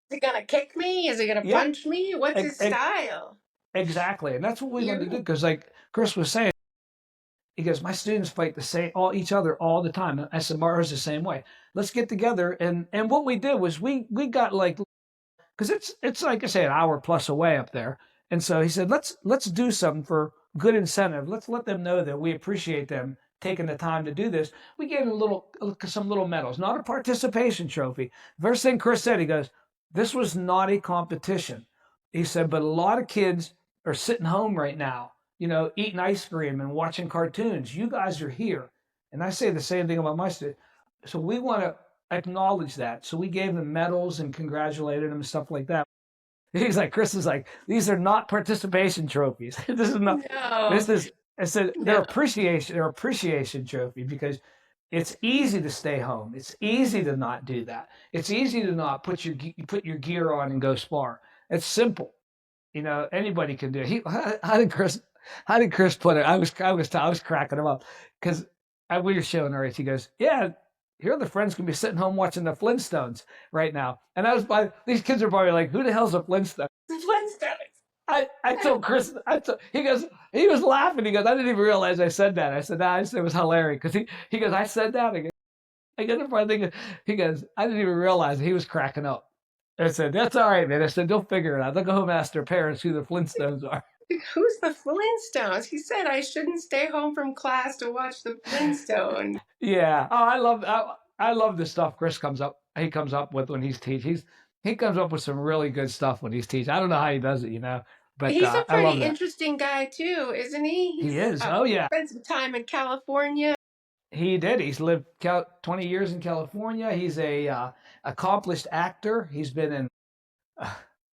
he gonna kick me? Is he gonna Yeah, punch me? What's his style? exactly. And that's what we wanted to do, You because like Chris was saying, he goes, my students fight the same, all each other all the time. I said, Mara's the same way. Let's get together. And what we did was we got like, because it's like I say, an hour plus away up there. And so he said, let's do something for good incentive. Let's let them know that we appreciate them taking the time to do this. We gave them some little medals, not a participation trophy. First thing Chris said, he goes, this was not a competition. He said, but a lot of kids are sitting home right now, eating ice cream and watching cartoons. You guys are here. And I say the same thing about my students. So we want to acknowledge that. So we gave them medals and congratulated them and stuff like that. He's like, Chris is like, these are not participation trophies. This is not, no, this is, I said, no. they're appreciation trophy, because it's easy to stay home. It's easy to not do that. It's easy to not put your gear on and go spar. It's simple. Anybody can do it. How did Chris put it? I was cracking him up because we were showing our age. He goes, yeah, here the friends can be sitting home watching the Flintstones right now. And these kids are probably like, who the hell's a Flintstone? Flintstones. I told Chris, he was laughing. He goes, I didn't even realize I said that. I said, nah, I said it was hilarious. Because he goes, I said that. I get it. I think he goes, I didn't even realize it. He was cracking up. I said, that's all right, man. I said, they'll figure it out. They'll go home and ask their parents who the Flintstones are. Who's the Flintstones? He said I shouldn't stay home from class to watch the Flintstones. Yeah. Oh, I love the stuff he comes up with when he's teaching. He comes up with some really good stuff when he's teaching. I don't know how he does it, but He's a I love pretty that. interesting guy too, isn't he? He is. Oh yeah. Spent some time in California. He did. He's lived 20 years in California. He's a accomplished actor. He's been in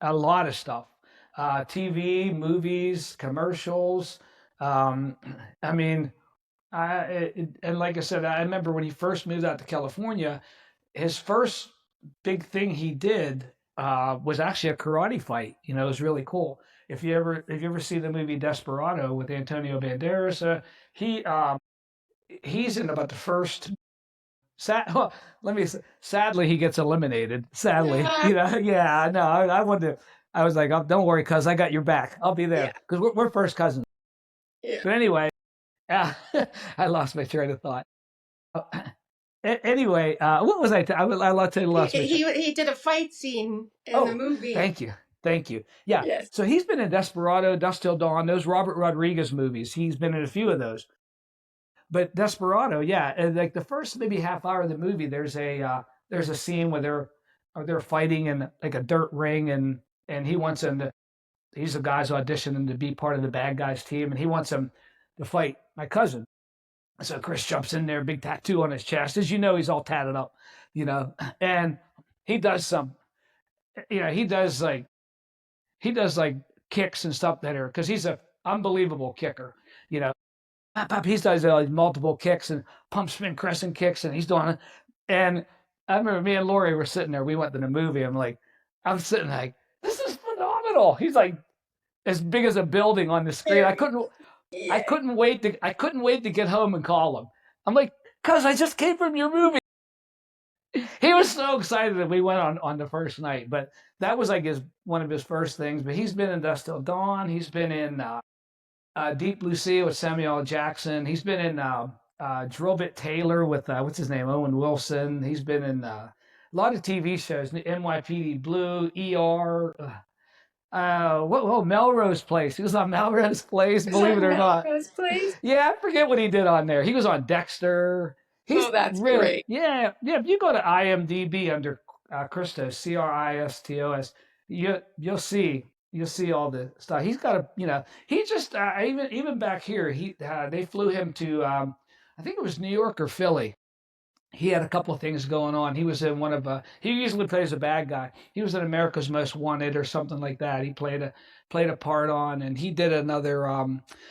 a lot of stuff, TV, movies, commercials. I mean, and like I said, I remember when he first moved out to California, his first big thing he did was actually a karate fight. It was really cool. If you ever see the movie Desperado with Antonio Banderas, he he's in about the first Well, sadly, he gets eliminated. Sadly, Ah, yeah, no, I wanted to, I was like, oh, don't worry, cuz I got your back. I'll be yeah, there because we're first cousins. yeah. But anyway, uh, I lost my train of thought. Uh, anyway, what was I lost my train. He did a fight scene in the Oh, movie. thank you. Thank you. Yeah. Yes. So he's been in Desperado, Dust Till Dawn, those Robert Rodriguez movies. He's been in a few of those. But Desperado, yeah, and like the first maybe half hour of the movie, there's a scene where they're fighting in like a dirt ring, and he wants him to. He's the guy's auditioning to be part of the bad guys team, and he wants him to fight my cousin. So Chris jumps in there, big tattoo on his chest. As you know, he's all tatted up, and he does some, he does like kicks and stuff that are because he's a unbelievable kicker, you know. He does multiple kicks and pump spin crescent kicks, and he's doing it. And I remember me and Lori were sitting there. We went to the movie. I'm sitting like, this is phenomenal. He's like as big as a building on the screen. I Very. couldn't, I Yeah. couldn't wait to, I couldn't wait to get home and call him. I'm like, cuz I just came from your movie. He was so excited that we went on the first night. But that was like one of his first things. But he's been in Dust Till Dawn. He's been in Deep Blue Sea with Samuel L. Jackson. He's been in Drill Bit Taylor with what's his name, Owen Wilson. He's been in a lot of TV shows, NYPD Blue, ER. Melrose Place. He was on Melrose Place, Is believe that it or not. Melrose Place? Yeah, I forget what he did on there. He was on Dexter. He's Oh, that's really, great. yeah. If you go to IMDb under Christos, Christos, you'll see all the stuff. He's got he just even back here, they flew him to I think it was New York or Philly. He had a couple of things going on. He was in one of he usually plays a bad guy. He was in America's Most Wanted or something like that. He played a part on, and he did another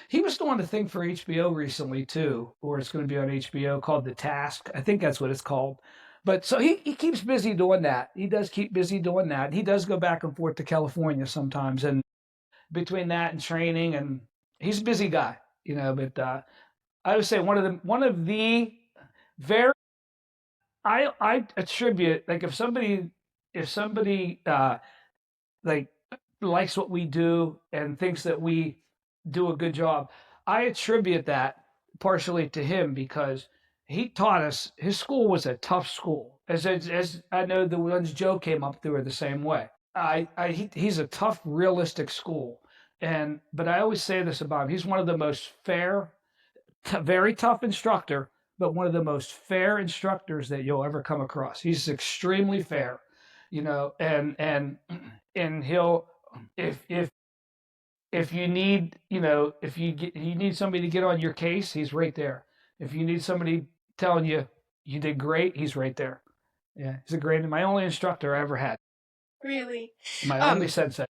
he was doing a thing for HBO recently too, or it's going to be on HBO called The Task. I think that's what it's called. But so he keeps busy doing that. He does keep busy doing that. He does go back and forth to California sometimes, and between that and training, and he's a busy guy, but I would say one of the very I attribute, like, if somebody like likes what we do and thinks that we do a good job, I attribute that partially to him because he taught us. His school was a tough school, as I know the ones Joe came up through are the same way. He's a tough, realistic school, but I always say this about him: he's one of the most fair, very tough instructor, but one of the most fair instructors that you'll ever come across. He's extremely fair, and he'll if you need you need somebody to get on your case, he's right there. If you need somebody telling you you did great, he's right there. Yeah, he's my only instructor I ever had, Really. my only Um, sensei.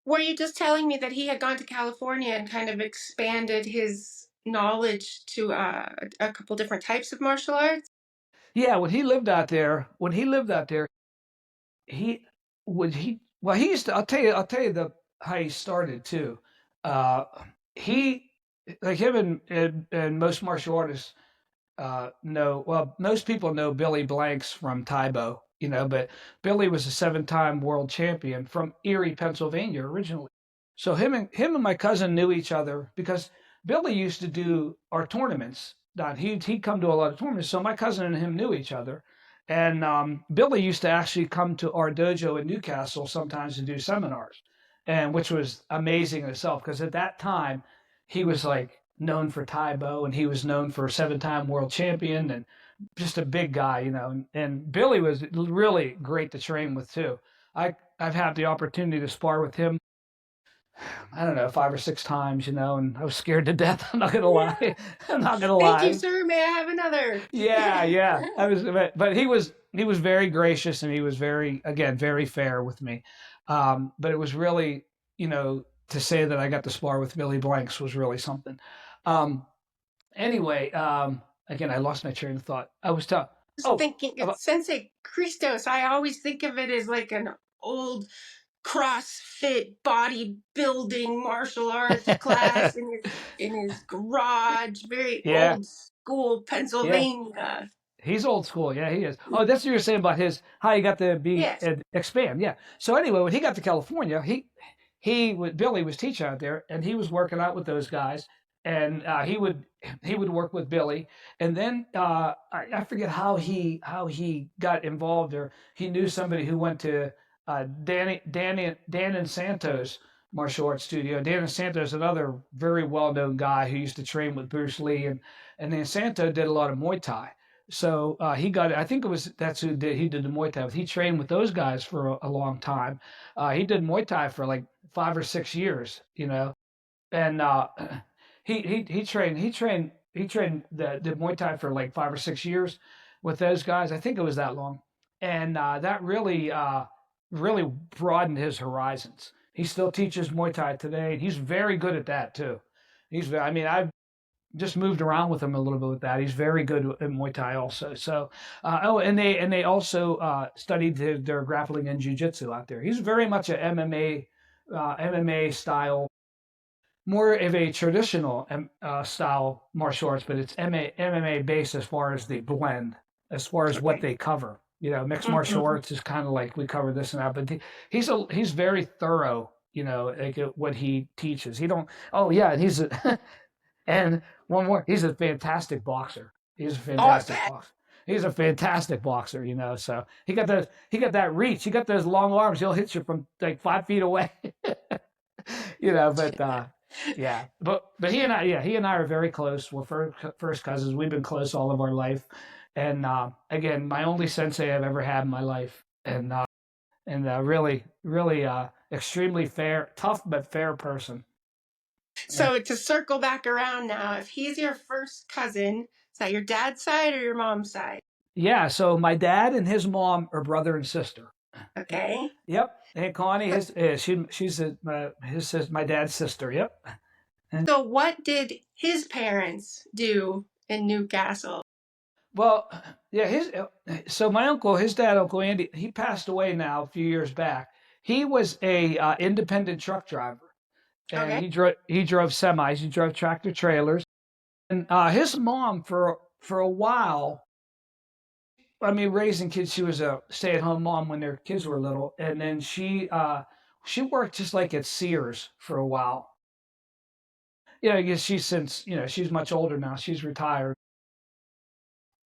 were you just telling me that he had gone to California and kind of expanded his knowledge to a couple different types of martial arts? Yeah, when he lived out there, he he well he used to I'll tell you the how he started too. Uh he like him and most martial artists know well most people know Billy Blanks from Taibo, but Billy was a seven-time world champion from Erie, Pennsylvania originally. So him and my cousin knew each other because Billy used to do our tournaments. He'd come to a lot of tournaments, so my cousin and him knew each other. And Billy used to actually come to our dojo in Newcastle sometimes to do seminars, and which was amazing in itself because at that time he was like known for Taibo and he was known for seven-time world champion and just a big guy, And Billy was really great to train with too. I've had the opportunity to spar with him, I don't know, five or six times, and I was scared to death. I'm not gonna lie. I'm not gonna Thank you, lie. sir. May I have another? Yeah, yeah. I was, but he was very gracious and he was very fair with me. But it was really, to say that I got to spar with Billy Blanks was really something. Um, anyway, again, I lost my train of thought. I was tough. Just Oh, thinking, about, it's Sensei Christos. I always think of it as like an old CrossFit bodybuilding martial arts class in his garage, very yeah, old school yeah. Pennsylvania. He's old school. Yeah, he is. Oh, that's what you were saying about his how he got to be Yes. expand. Yeah. So anyway, when he got to California, Billy was teaching out there, and he was working out with those guys, and he would work with Billy, and then I forget how he got involved, or he knew somebody who went to Dan and Santos martial arts studio. Dan and Santos, another very well known guy who used to train with Bruce Lee, and then Santo did a lot of Muay Thai. So he got, I think it was, that's who did, he did the Muay Thai. He trained with those guys for a long time. He did Muay Thai for like 5 or 6 years, and he trained the Muay Thai for like 5 or 6 years with those guys. I think it was that long, and that really broadened his horizons. He still teaches Muay Thai today, and he's very good at that too. I mean, I've just moved around with him a little bit with that. He's very good at Muay Thai also. So, and they also studied their grappling and jiu-jitsu out there. He's very much a MMA style, more of a traditional style martial arts, but it's MMA based as far as the blend, as far as what Okay. they cover. Mixed martial Mhm. arts is kind of like we cover this and that, but he's very thorough. Like what he teaches. He don't. Oh yeah, and he's a, and one more, he's a fantastic boxer. He's a Oh, I fantastic bet. boxer. He's a fantastic boxer. So he got that reach. He got those long arms. He'll hit you from like 5 feet away. But yeah, but he and I are very close. We're first cousins. We've been close all of our life, and again, my only sensei I've ever had in my life, and really, really extremely fair, tough but fair person. Yeah. So to circle back around now, if he's your first cousin, is that your dad's side or your mom's side? Yeah, so my dad and his mom are brother and sister. Okay. Yep. Aunt Connie, she's my dad's sister. Yep. And So what did his parents do in Newcastle? well, yeah, so my uncle, his dad, Uncle Andy, he passed away now a few years back. He was a independent truck driver, and Okay. he drove semis, he drove tractor trailers, and his mom for a while. I mean, raising kids, she was a stay-at-home mom when their kids were little, and then she worked just like at Sears for a while. I guess she's much older now. She's retired,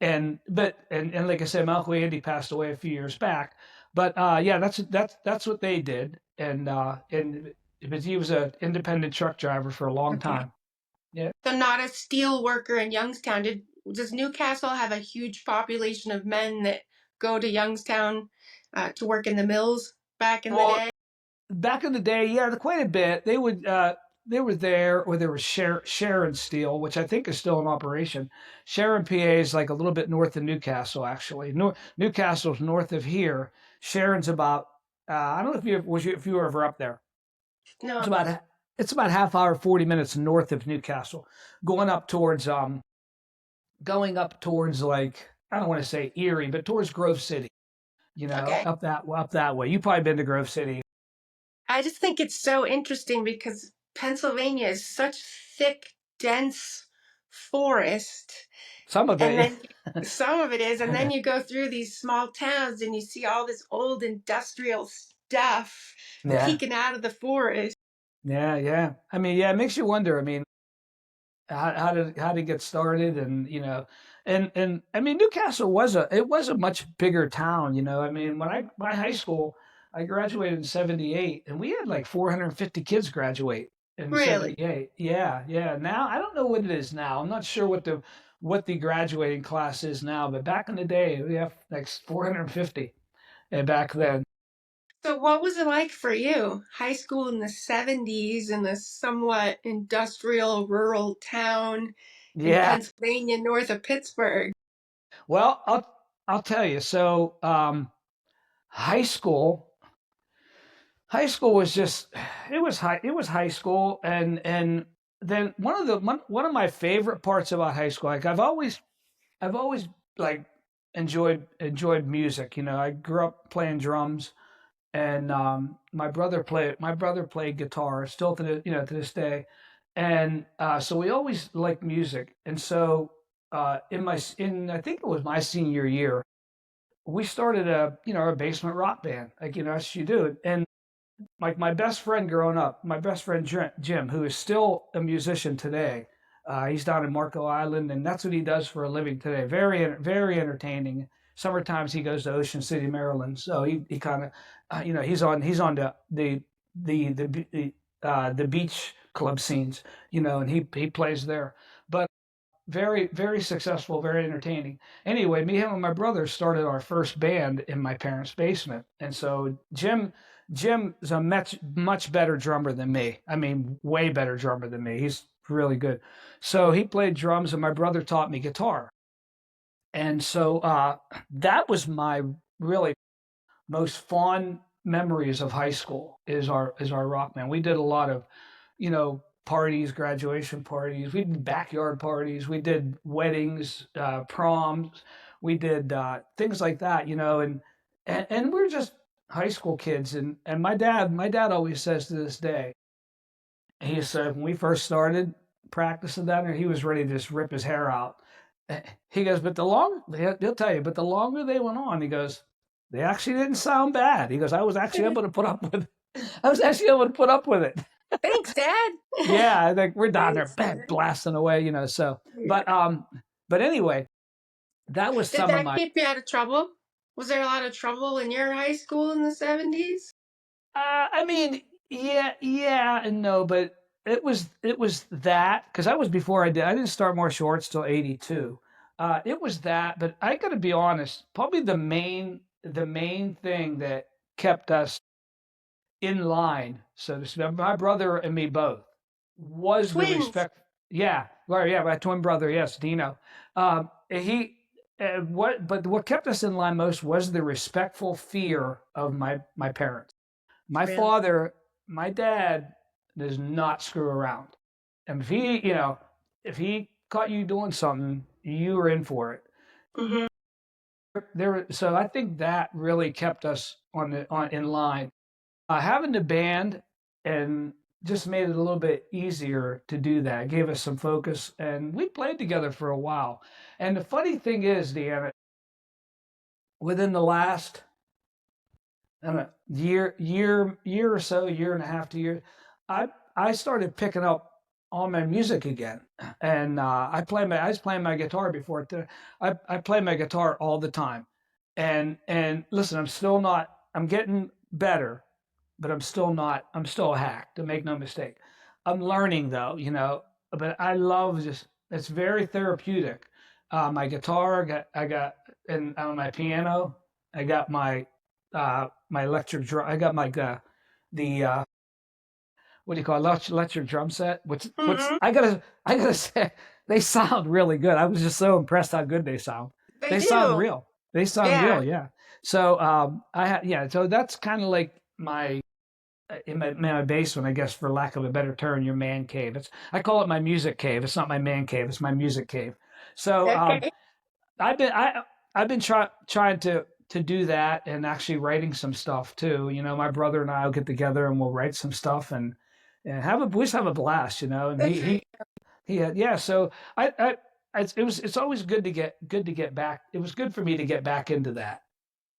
and like I said, my uncle Andy passed away a few years back. But yeah, that's what they did, and but he was an independent truck driver for a long Okay. time. Yeah. So not a steel worker in Youngstown. Does Newcastle have a huge population of men that go to Youngstown to work in the mills back in the Well, day? back in the day, yeah, quite a bit. They were there, or there was Sharon Steel, which I think is still in operation. Sharon, PA is like a little bit north of Newcastle, actually. Newcastle's north of here. Sharon's about I don't know if you were ever up there. It's No. about it's about half hour, 40 minutes north of Newcastle, going up towards like I don't want to say Erie, but towards Grove City. Okay. Up that way. You probably been to Grove City. I just think it's so interesting because Pennsylvania is such thick, dense forest. Some of And it. then some of it is, and then you go through these small towns and you see all this old industrial stuff Yeah. peeking out of the forest. Yeah, yeah. I mean, yeah, it makes you wonder. I mean, how to get started, and and I mean, Newcastle was a much bigger town. I mean, when my high school, I graduated in '78, and we had like 450 kids graduate in Really? '78. Yeah, yeah. Now I don't know what it is now. I'm not sure what the graduating class is now, but back in the day, we have like 450, and back then. So, what was it like for you? High school in the 70s in a somewhat industrial rural town in Yeah. Pennsylvania, north of Pittsburgh. Well, I'll tell you. So, high school, high school was just it was high school, and then one of my favorite parts about high school, like I've always like enjoyed music. I grew up playing drums, and my brother played guitar still to this day, and so we always liked music, and so I think it was my senior year, we started a basement rock band, like as you do. And like my best friend growing up, my best friend Jim, who is still a musician today. He's down in Marco Island, and that's what he does for a living today. Very entertaining. Summertimes he goes to Ocean City, Maryland. So he kind of, he's on the beach club scenes, and he plays there. But very successful, very entertaining. Anyway, me, him, and my brother started our first band in my parents' basement, and so Jim's a much better drummer than me. I mean, way better drummer than me. He's really good. So he played drums, and my brother taught me guitar, and so that was my really most fond memories of high school is our rock band. We did a lot of parties, graduation parties. We did backyard parties. We did weddings, proms. We did things like that, and we're just high school kids. And my dad always says to this day, he said when we first started practicing that, he was ready to just rip his hair out. He goes, but he'll tell you, but the longer they went on, he goes, they actually didn't sound bad. He goes, I was actually able to put up with it. I was actually able to put up with it. Thanks, Dad. Yeah, I think we're down Thanks, there Dad. blasting away, so but anyway, that was Did some of that my keep you out of trouble? Was there a lot of trouble in your high school in the 70s? I mean, yeah and no, but it was that because that was before I didn't start martial arts till 82. It was that, but I got to be honest, probably the main thing that kept us in line, so to speak, my brother and me both, was the Twins. respect. Yeah, well, yeah, my twin brother, yes, Dino. He what kept us in line most was the respectful fear of my parents. My Really? father, my dad, does not screw around, and if he caught you doing something, you were in for it. Hmm. So I think that really kept us in line. Having the band and just made it a little bit easier to do that. It gave us some focus, and we played together for a while. And the funny thing is, Deanna, within the last I don't know, year or so, year and a half to year, I started picking up all my music again, and I was playing my guitar before. I play my guitar all the time, and listen, I'm still not. I'm getting better, but I'm still not. I'm still a hack. To make no mistake, I'm learning though. But I love just. It's very therapeutic. My guitar, I got, and on my piano, I got my electric drum. I got my the what do you call it? Electric drum set. What's Hmm. I gotta say, they sound really good. I was just so impressed how good they sound. They They sound do. real. They sound Yeah. real. Yeah. So I had yeah. So that's kind of like my in my basement, I guess, for lack of a better term, your man cave. I call it my music cave. It's not my man cave. It's my music cave. So Okay. I've been I've been trying to do that and actually writing some stuff too. My brother and I will get together and we'll write some stuff and we just have a blast. And Good for you. he had yeah. So it's always good to get back. It was good for me to get back into that.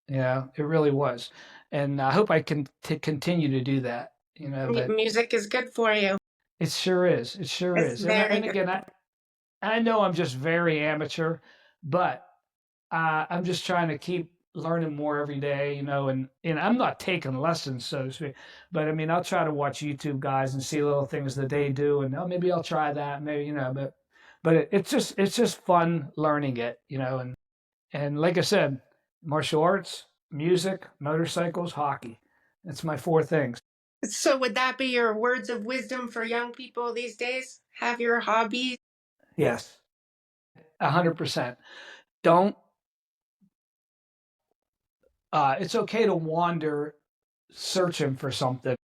Yeah, it really was, and I hope I can continue to do that. But Music is good for you. it sure is. It sure It's is. And very and good. again, I know I'm just very amateur, but I'm just trying to keep learning more every day, and I'm not taking lessons, so to speak. But I mean, I'll try to watch YouTube guys and see little things that they do, and maybe I'll try that, maybe but it's just fun learning it, and like I said, martial arts, music, motorcycles, hockey. That's my four things. So, would that be your words of wisdom for young people these days? Have your hobbies. Yes, 100%. Don't. It's okay to wander, searching for something.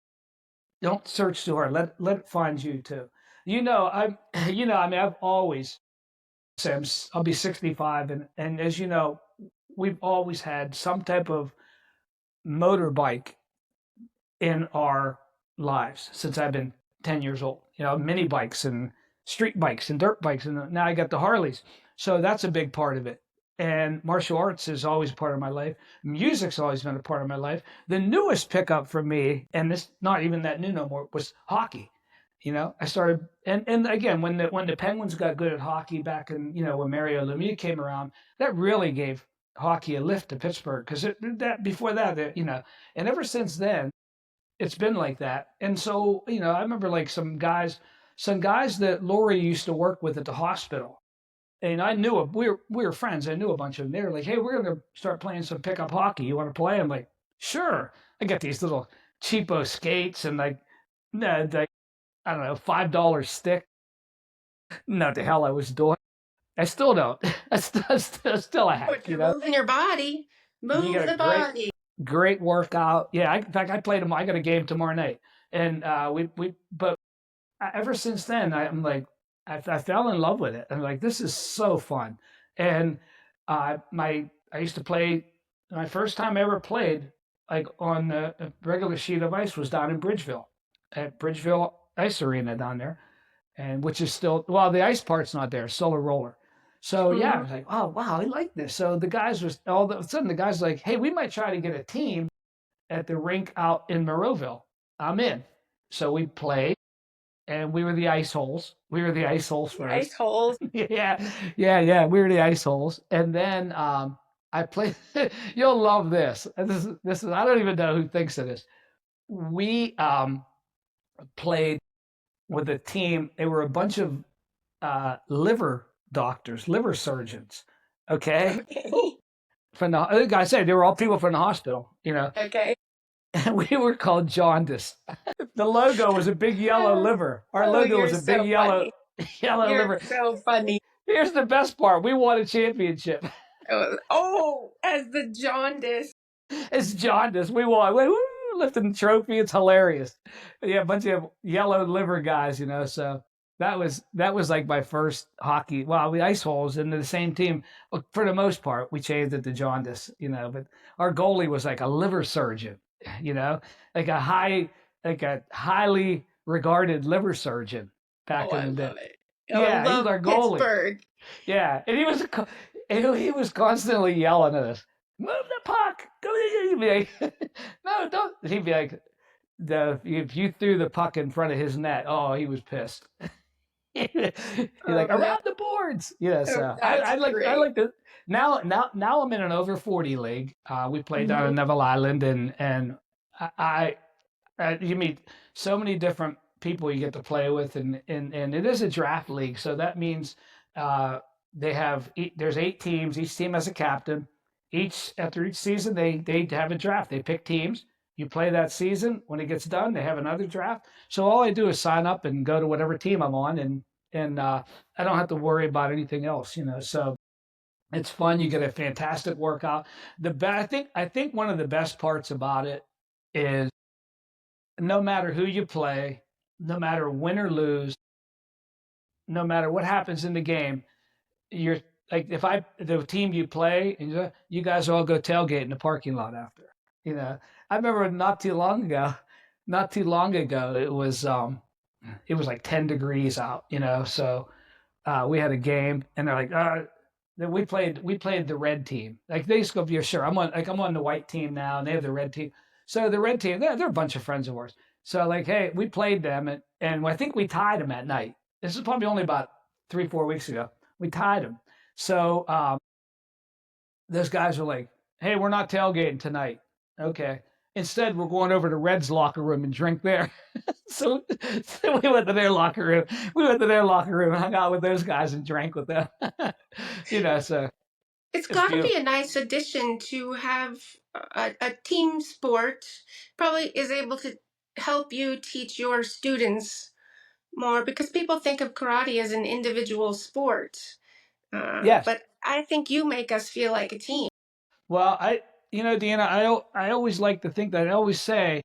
Don't search too hard. Let it find you too. I'm. I mean, I've always. I'll be 65, and as you know, we've always had some type of motorbike in our lives since I've been 10 years old. Mini bikes and street bikes and dirt bikes, and now I got the Harleys. So that's a big part of it. And martial arts is always part of my life. Music's always been a part of my life. The newest pickup for me, and this not even that new no more, was hockey. I started, and again, when the Penguins got good at hockey back in, when Mario Lemieux came around, that really gave hockey a lift to Pittsburgh, because that before that, and ever since then, it's been like that. And so, I remember like some guys that Lori used to work with at the hospital, and I knew we were friends. I knew a bunch of them. They were like, "Hey, we're gonna start playing some pickup hockey. You want to play?" I'm like, "Sure." I got these little cheapo skates and like, I don't know, $5 stick. Know what the hell I was doing. I still don't. I still a hack, But you're moving your body. You Move got a the body. great workout. Yeah, in fact, I played them. I got a game tomorrow night, and but ever since then, I'm like, I fell in love with it. I'm like, this is so fun. And I used to play. My first time I ever played like on a regular sheet of ice was down in Bridgeville, at Bridgeville Ice Arena down there, and which is still, well, the ice part's not there, it's still a roller. So yeah, I was like, oh wow, I like this. So the guys was all of a sudden the guys like, hey, we might try to get a team at the rink out in Moreauville. I'm in. So we played, and we were the ice holes. We were the ice holes first. Ice holes. Yeah. We were the ice holes, and then I played. You'll love this. This is. I don't even know who thinks of this. We played with a team. They were a bunch of liver doctors, liver surgeons. Okay. From like I said, they were all people from the hospital. Okay. And we were called Jaundice. The logo was a big yellow liver. Our logo was a big yellow You're liver. So funny. Here's the best part: we won a championship. Oh, as the Jaundice. It's Jaundice. We won. We lifting the trophy. It's hilarious. Yeah, a bunch of yellow liver guys. So that was like my first hockey. Well, the ice holes into the same team. For the most part, we changed it to Jaundice. But our goalie was like a liver surgeon. Like a highly regarded liver surgeon back in the day. Yeah, he was our goalie. Pittsburgh. Yeah, and he was constantly yelling at us, "Move the puck!" He'd be like, "No, don't." He'd be like, if you threw the puck in front of his net, oh, he was pissed. He's like, around the boards. Yeah, so I like to. Now I'm in an over 40 league. We play down in Neville Island, and you meet so many different people you get to play with, and it is a draft league, so that means there's 8 teams. Each team has a captain. After each season, they have a draft. They pick teams. You play that season. When it gets done, they have another draft. So all I do is sign up and go to whatever team I'm on, and I don't have to worry about anything else. So it's fun. You get a fantastic workout. I think one of the best parts about it is no matter who you play, no matter win or lose, no matter what happens in the game, you're like, the team you play, and you guys all go tailgate in the parking lot after. I remember not too long ago, it was like 10 degrees out. So we had a game, and they're like, we played the red team. Like they just go, "Yeah, sure, I'm on the white team now," and they have the red team. So the red team, they're a bunch of friends of ours. So like, hey, we played them, and I think we tied them at night. This is probably only about 3-4 weeks ago. We tied them. So those guys were like, "Hey, we're not tailgating tonight." Okay. Instead, we're going over to Red's locker room and drink there. so we went to their locker room. And hung out with those guys and drank with them. So it's got to be a nice addition to have a team sport. Probably is able to help you teach your students more, because people think of karate as an individual sport. Yes. But I think you make us feel like a team. Well, Deanna, I always like to think that I always say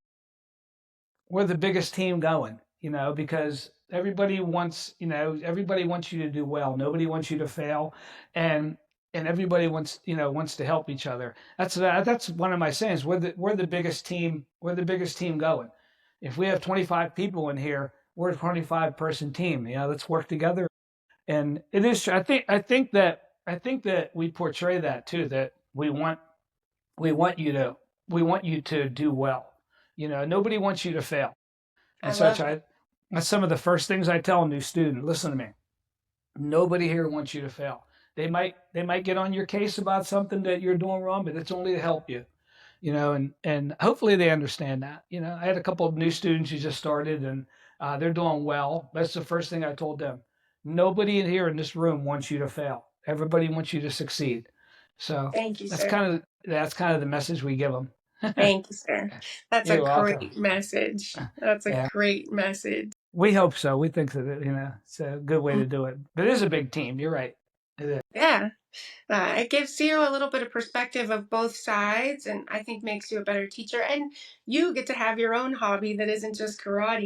we're the biggest team going, because everybody wants you to do well. Nobody wants you to fail, and everybody wants to help each other. That's one of my sayings. We're the biggest team. We're the biggest team going. If we have 25 people in here, we're a 25-person team. Let's work together And it is. I think that we portray that too. That we want you to we want you to do well. Nobody wants you to fail I and such. love that. That's some of the first things I tell a new student. Listen to me. Nobody here wants you to fail. They might get on your case about something that you're doing wrong, but it's only to help you. And hopefully they understand that. I had a couple of new students who just started, and they're doing well. That's the first thing I told them. Nobody in here in this room wants you to fail. Everybody wants you to succeed. So Thank you, that's sir. kind of the message we give them. Thank you, sir. That's a You're welcome. great message. That's a Yeah, great message. we hope so. We think that it's a good way Mm, to do it. But it is a big team. You're right. It is. yeah. It gives you a little bit of perspective of both sides, and I think makes you a better teacher. And you get to have your own hobby that isn't just karate.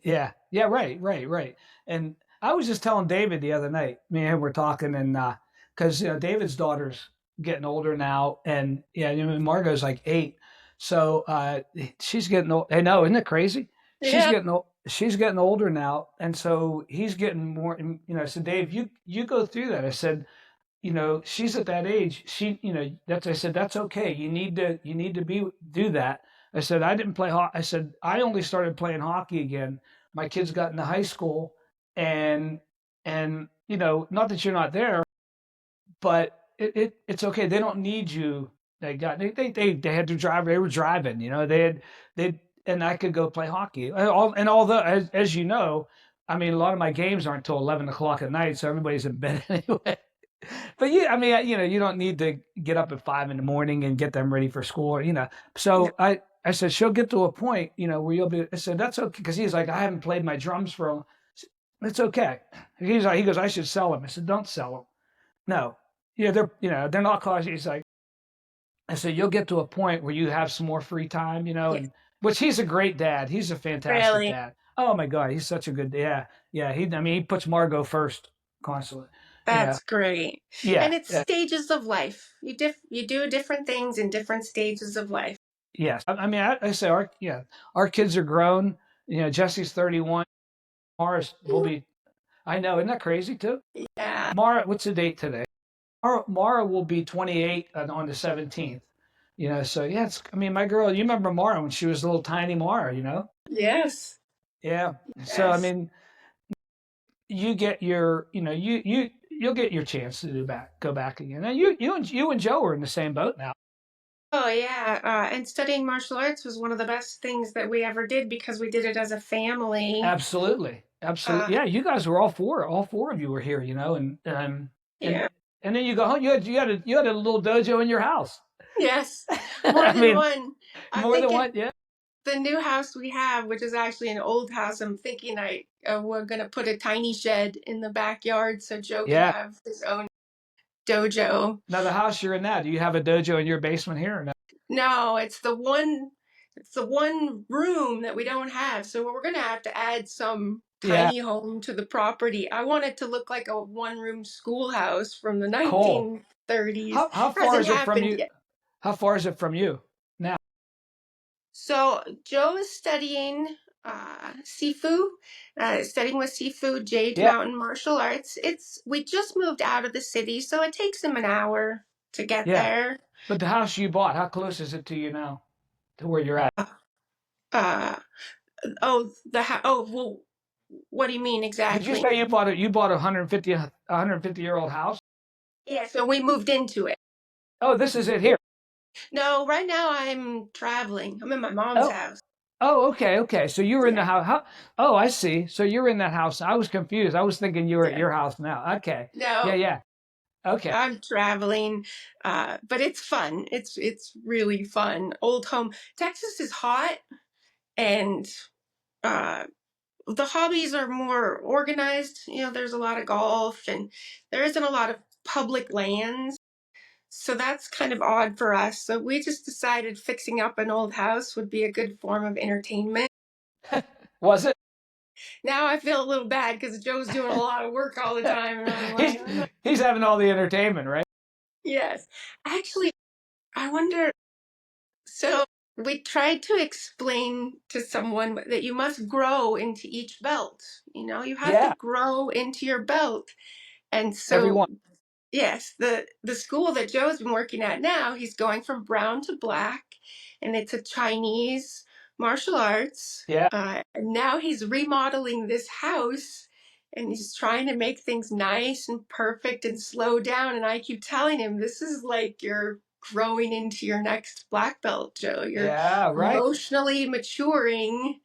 Yeah, yeah, right, right, right. And I was just telling David the other night. Me and him were talking, and because David's daughter's getting older now, and yeah, Margot's like 8, so she's getting old. I know, isn't it crazy? She's Yeah. getting old. She's getting older now, and so he's getting more. I said, Dave, you go through that. I said, she's at that age. I said, that's okay. You need to do that. I said, I didn't play hockey. I said, I only started playing hockey again. My kids got into high school, and not that you're not there, but it's okay. They don't need you. They had to drive. They were driving. And I could go play hockey. And although, as you know, I mean, a lot of my games aren't until 11 o'clock at night, so everybody's in bed anyway. But I mean, you don't need to get up at 5 in the morning and get them ready for school. No. So I said, she'll get to a point, where you'll be. I said, that's okay, because he's like, I haven't played my drums for a. It's okay. He goes, I should sell them. I said, don't sell them. No, they're not costing. He's like, I said, you'll get to a point where you have some more free time, Yeah. and which he's a great dad. He's a fantastic Really. dad. Oh my God, he's such a good, yeah, yeah. I mean, he puts Margot first constantly. You know, That's great. yeah, And it's yeah, stages of life. You do different things in different stages of life. yes. I mean, I say our kids are grown. Jesse's 31. Mara's will be. I know, isn't that crazy too? Yeah. Mara, what's the date today? Mara will be 28 on the 17th. So yeah, I mean, my girl, you remember Mara when she was a little tiny Mara, Yes. Yeah. So I Yes. mean, you get your, you'll get your chance to go back again. And you and Joe are in the same boat now. Oh, yeah. And studying martial arts was one of the best things that we ever did because we did it as a family. Absolutely, Uh, absolutely. Yeah, you guys were all four of you were here, and yeah. and then you go home. You had a little dojo in your house. Yes. More I than mean, one. I'm more than thinking one. Yeah, the new house we have, which is actually an old house, I'm thinking we're going to put a tiny shed in the backyard so Joe can yeah. have his own dojo. Now the house you're in now, do you have a dojo in your basement here or no? No, it's the one room that we don't have. So we're gonna have to add some Yeah, tiny home to the property. I want it to look like a one-room schoolhouse from the cool. 1930s. How far Hasn't is it from happened you? yet. How far is it from you now? So Joe is studying Sifu, studying with Sifu Jade Yeah, Mountain Martial Arts. We just moved out of the city, so it takes him an hour to get yeah. there. But the house you bought, how close is it to you now, to where you're at? Uh, oh, well, what do you mean Did you exactly? say you bought a 150-year-old house? Yeah, so we moved into it. Oh, this is it here. No, right now I'm traveling. I'm in my mom's Oh, house. oh, okay, okay. So you were in the Yeah, house. Oh, I see. So you're in that house. I was confused. I was thinking you were at yeah. your house now. Okay. Yeah, No, yeah. Okay. I'm traveling, but it's fun. It's really fun. Old home. Texas is hot, and uh, the hobbies are more organized. There's a lot of golf, and there isn't a lot of public lands. So that's kind of odd for us. So we just decided fixing up an old house would be a good form of entertainment. Was it? Now I feel a little bad because Joe's doing a lot of work all the time, and I'm he's like, "Oh, he's having all the entertainment, right? yes." Actually, I wonder. So we tried to explain to someone that you must grow into each belt. You have to Yeah, grow into your belt. And so, everyone. yes, the school that Joe's been working at now, he's going from brown to black, and it's a Chinese martial arts. Yeah, And now he's remodeling this house, and he's trying to make things nice and perfect and slow down. And I keep telling him, this is like you're growing into your next black belt, Joe. You're yeah, right. emotionally maturing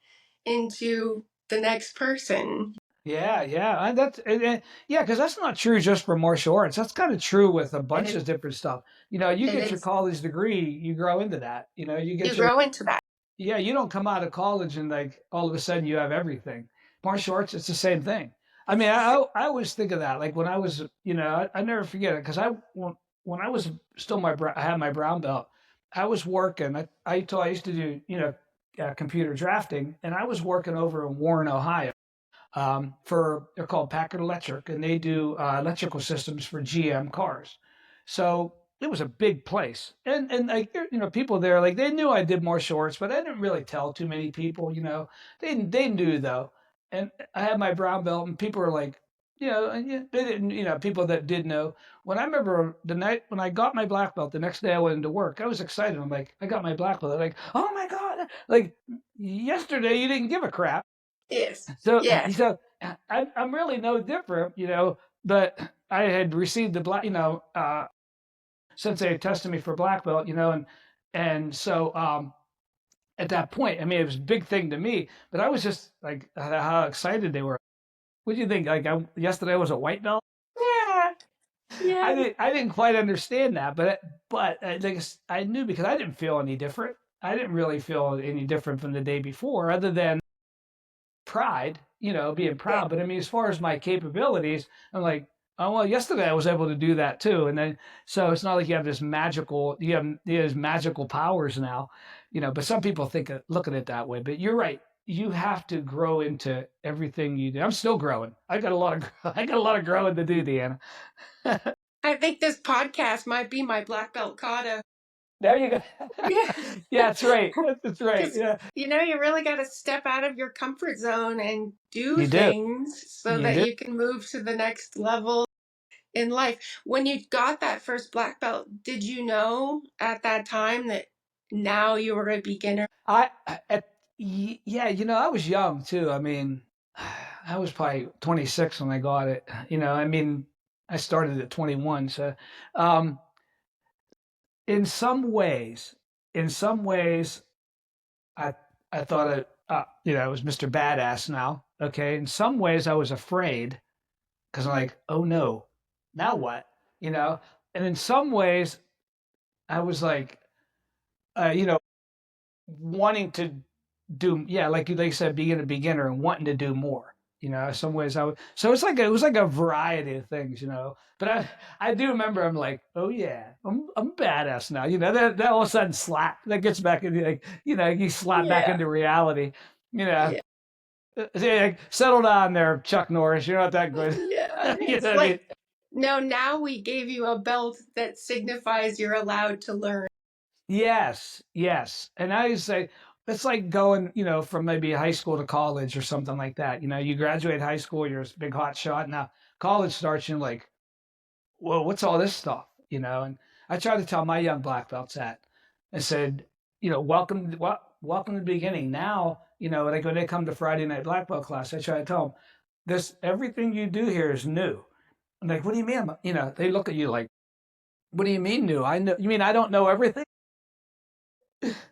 into the next person. Yeah, yeah, and yeah, because that's not true just for martial arts. That's kind of true with a And bunch of different stuff. You it get your is, college degree, you grow into that. You you get your grow into that. yeah, you don't come out of college and like all of a sudden you have everything. Martial arts, it's the same thing. I mean, It's the same. I always think of that. Like when I was, I never forget it because when I was still I had my brown belt. I was working. I used to do computer drafting, and I was working over in Warren, Ohio, they're called Packard Electric, and they do electrical systems for GM cars. So it was a big place, and like people there like they knew I did martial arts, but I didn't really tell too many people. They knew though, and I had my brown belt, and people were like. And they didn't, people that did know. When I remember the night when I got my black belt, the next day I went into work, I was excited. I'm like, I got my black belt. They're like, oh my God, like yesterday you didn't give a crap. Yes. So, Yes. so I'm really no different, but I had received the black, Sensei tested me for black belt, and so at that point, I mean, it was a big thing to me, but I was just like how excited they were. What do you think? Like yesterday was a white belt. Yeah. Yeah. I didn't quite understand that, but like I knew because I didn't feel any different. I didn't really feel any different from the day before, other than pride, being Yeah. proud. But I mean, as far as my capabilities, I'm like, oh well, yesterday I was able to do that too. And then so it's not like you have these magical powers now, But some people look at it that way. But you're right. You have to grow into everything you do. I'm still growing. I got a lot of growing to do, Deanna. I think this podcast might be my black belt kata. There you go. Yeah. Yeah, that's right. That's right. Because, Yeah, you really got to step out of your comfort zone and do you do. things so You that do. you can move to the next level in life. When you got that first black belt, did you know at that time that now you were a beginner? I at yeah, I was young too. I mean, I was probably 26 when I got it. I mean, I started at 21. So, um, in some ways, in some ways, I I thought I was Mr. Badass now. Okay. In some ways, I was afraid because I'm like, oh no, now what? And in some ways, I was like, wanting to do like they said being a beginner and wanting to do more some ways I would so it was like a variety of things but I do remember I'm like oh yeah I'm badass now that all of a sudden slap that gets back into like you slap back Yeah. into reality you know Yeah. like, settle down there Chuck Norris you're not that good Yeah. you know It's what I mean like, no, now we gave you a belt that signifies you're allowed to learn. Yes, yes. And I would say it's like going, from maybe high school to college or something like that. You graduate high school, you're a big hot shot. Now college starts, you're like, well, what's all this stuff? And I try to tell my young black belts that. I said, welcome to the beginning. Now, like when they come to Friday night black belt class, I try to tell them this everything you do here is new. I'm like, what do you mean? They look at you like, what do you mean new? I know you mean I don't know everything?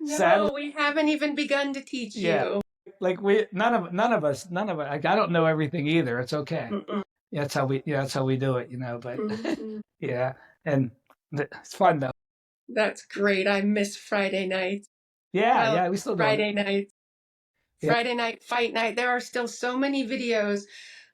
Sadly. No, we haven't even begun to teach Yeah. you. Like none of us, like, I don't know everything either. It's okay. Mm-mm. That's how we do it, but Mhm. yeah. And it's fun though. That's great. I miss Friday nights. Yeah, I love yeah, we still doing it. Friday nights. Yeah. Friday night fight night. There are still so many videos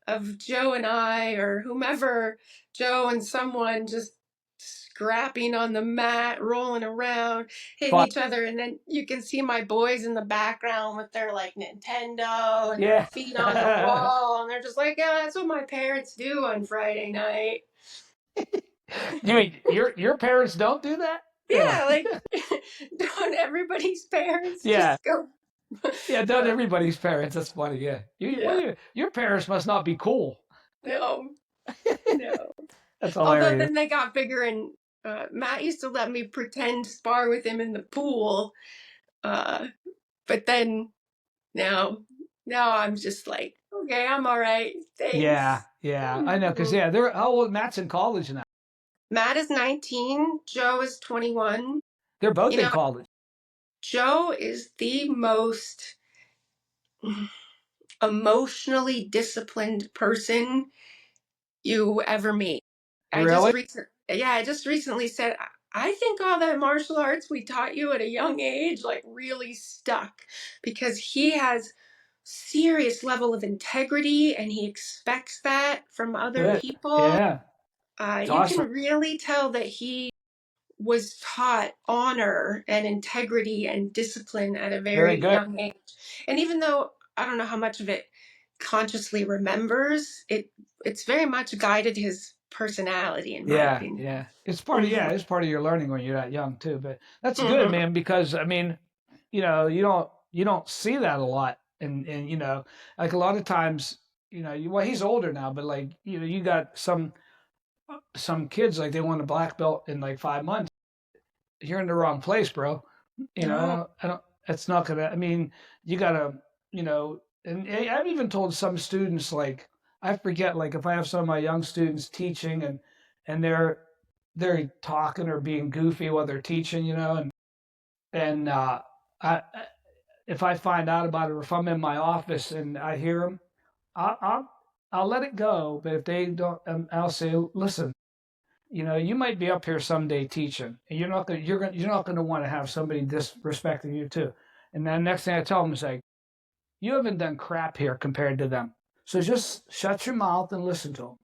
of Joe and I, or whomever, Joe and someone just scrapping on the mat, rolling around, hitting Fun. each other. And then you can see my boys in the background with their like Nintendo and their Yeah. feet on the wall. And they're just like, yeah, that's what my parents do on Friday night. You mean your parents don't do that? Yeah. Yeah, like don't everybody's parents Yeah. just go. Yeah, not Uh, everybody's parents. That's funny. Yeah. yeah, Your parents must not be cool. no, no. That's Although hilarious. then they got bigger, and Matt used to let me pretend spar with him in the pool. Uh, but then now, now I'm just like, okay, I'm all right. Yeah. Thanks. Yeah. I know. Cause Mhm. yeah, they're, how old? Matt's in college now. Matt is 19. Joe is 21. They're both You in know, college. Joe is the most emotionally disciplined person you ever meet. Really? I just recently said, I think all that martial arts we taught you at a young age like really stuck because he has serious level of integrity and he expects that from other Good. people. Yeah. It's You can awesome. really tell that he was taught honor and integrity and discipline at a Very very good. young age. And even though I don't know how much of it consciously remembers, it's very much guided his personality, in my Yeah, opinion. yeah. Hmm. It's part of your learning when you're that young too. But that's good, Hmm. man, because I mean, you don't see that a lot. And like a lot of times, well, he's older now, but like, you got some kids like they want a black belt in like 5 months. You're in the wrong place, bro. No, I don't, that's not gonna, I mean, you gotta, and I've even told some students, like, I forget, like, if I have some of my young students teaching and they're talking or being goofy while they're teaching, and I, if I find out about it, or if I'm in my office and I hear them, I'll, I'll let it go. But if they don't, I'll say, listen, you might be up here someday teaching, and you're not gonna want to have somebody disrespecting you too. And then next thing I tell them is like, you haven't done crap here compared to them. So just shut your mouth and listen to them.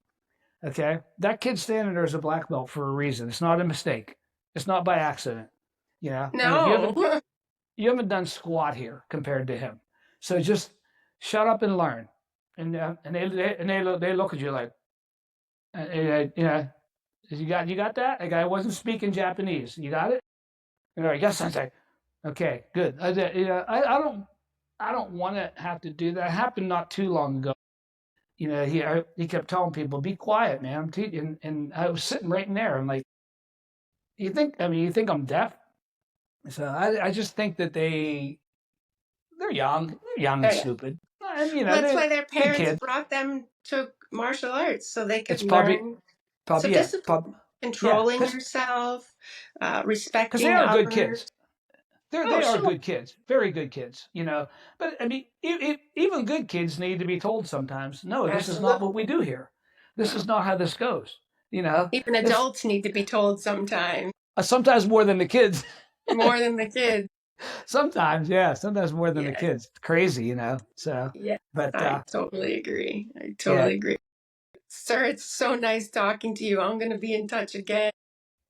Okay, that kid standing there is a black belt for a reason. It's not a mistake. It's not by accident. And if no. you haven't done squat here compared to him. So just shut up and learn. And they look at you like, you got that? Like, I wasn't speaking Japanese. You got it? Yes, Sensei. Okay, good. I don't want to have to do that. It happened not too long ago. He kept telling people, "Be quiet, man. I'm teaching," and I was sitting right in there. I'm like, you think I'm deaf? So I just think that they're young and Oh, yeah. stupid, and Well, that's they're why their good parents kids. brought them to martial arts so they could It's probably learn some probably yeah, discipline, yeah, controlling yourself, because they respecting are good others. kids. Oh, They are sure. good kids, very good kids. But I mean, even good kids need to be told sometimes, no, this is not Absolutely. what we do here. This No. is not how this goes. Even It's adults need to be told sometimes, sometimes more than the kids. more than the kids. Sometimes, yeah, sometimes more than the Yeah, kids. It's crazy. So, yeah. but I totally agree. I yeah, totally agree. Sir, it's so nice talking to you. I'm going to be in touch again.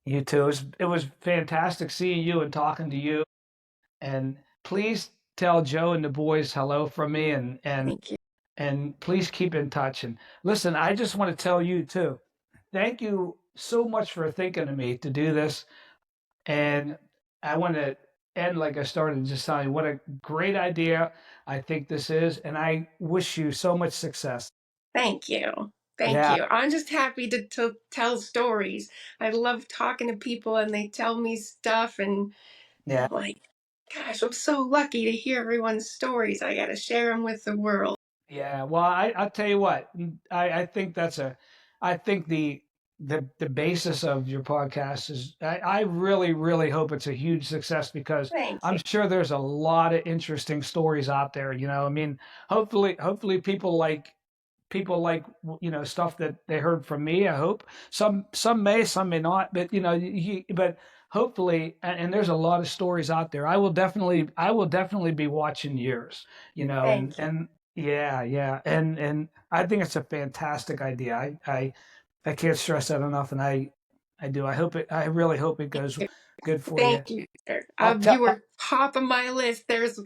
you too. It was fantastic seeing you and talking to you. And please tell Joe and the boys hello from me, Thank you. and please keep in touch. And listen, I just want to tell you too, thank you so much for thinking of me to do this. And I want to end like I started, just telling you what a great idea I think this is. And I wish you so much success. Thank you. Thank Yeah. you. I'm just happy to tell stories. I love talking to people and they tell me stuff, and Yeah. I'm like, gosh, I'm so lucky to hear everyone's stories. I got to share them with the world. Yeah. Well, I'll tell you what, I think I think the basis of your podcast is, I really, really hope it's a huge success, because Thank I'm you. sure there's a lot of interesting stories out there. I mean, hopefully people like, stuff that they heard from me. I hope some may not, but but hopefully, and there's a lot of stories out there. I will definitely be watching yours. Thank you. And yeah, yeah, and I think it's a fantastic idea. I can't stress that enough, and I really hope it goes good for you. Thank you, sir. I'll tell. You were top of my list. There's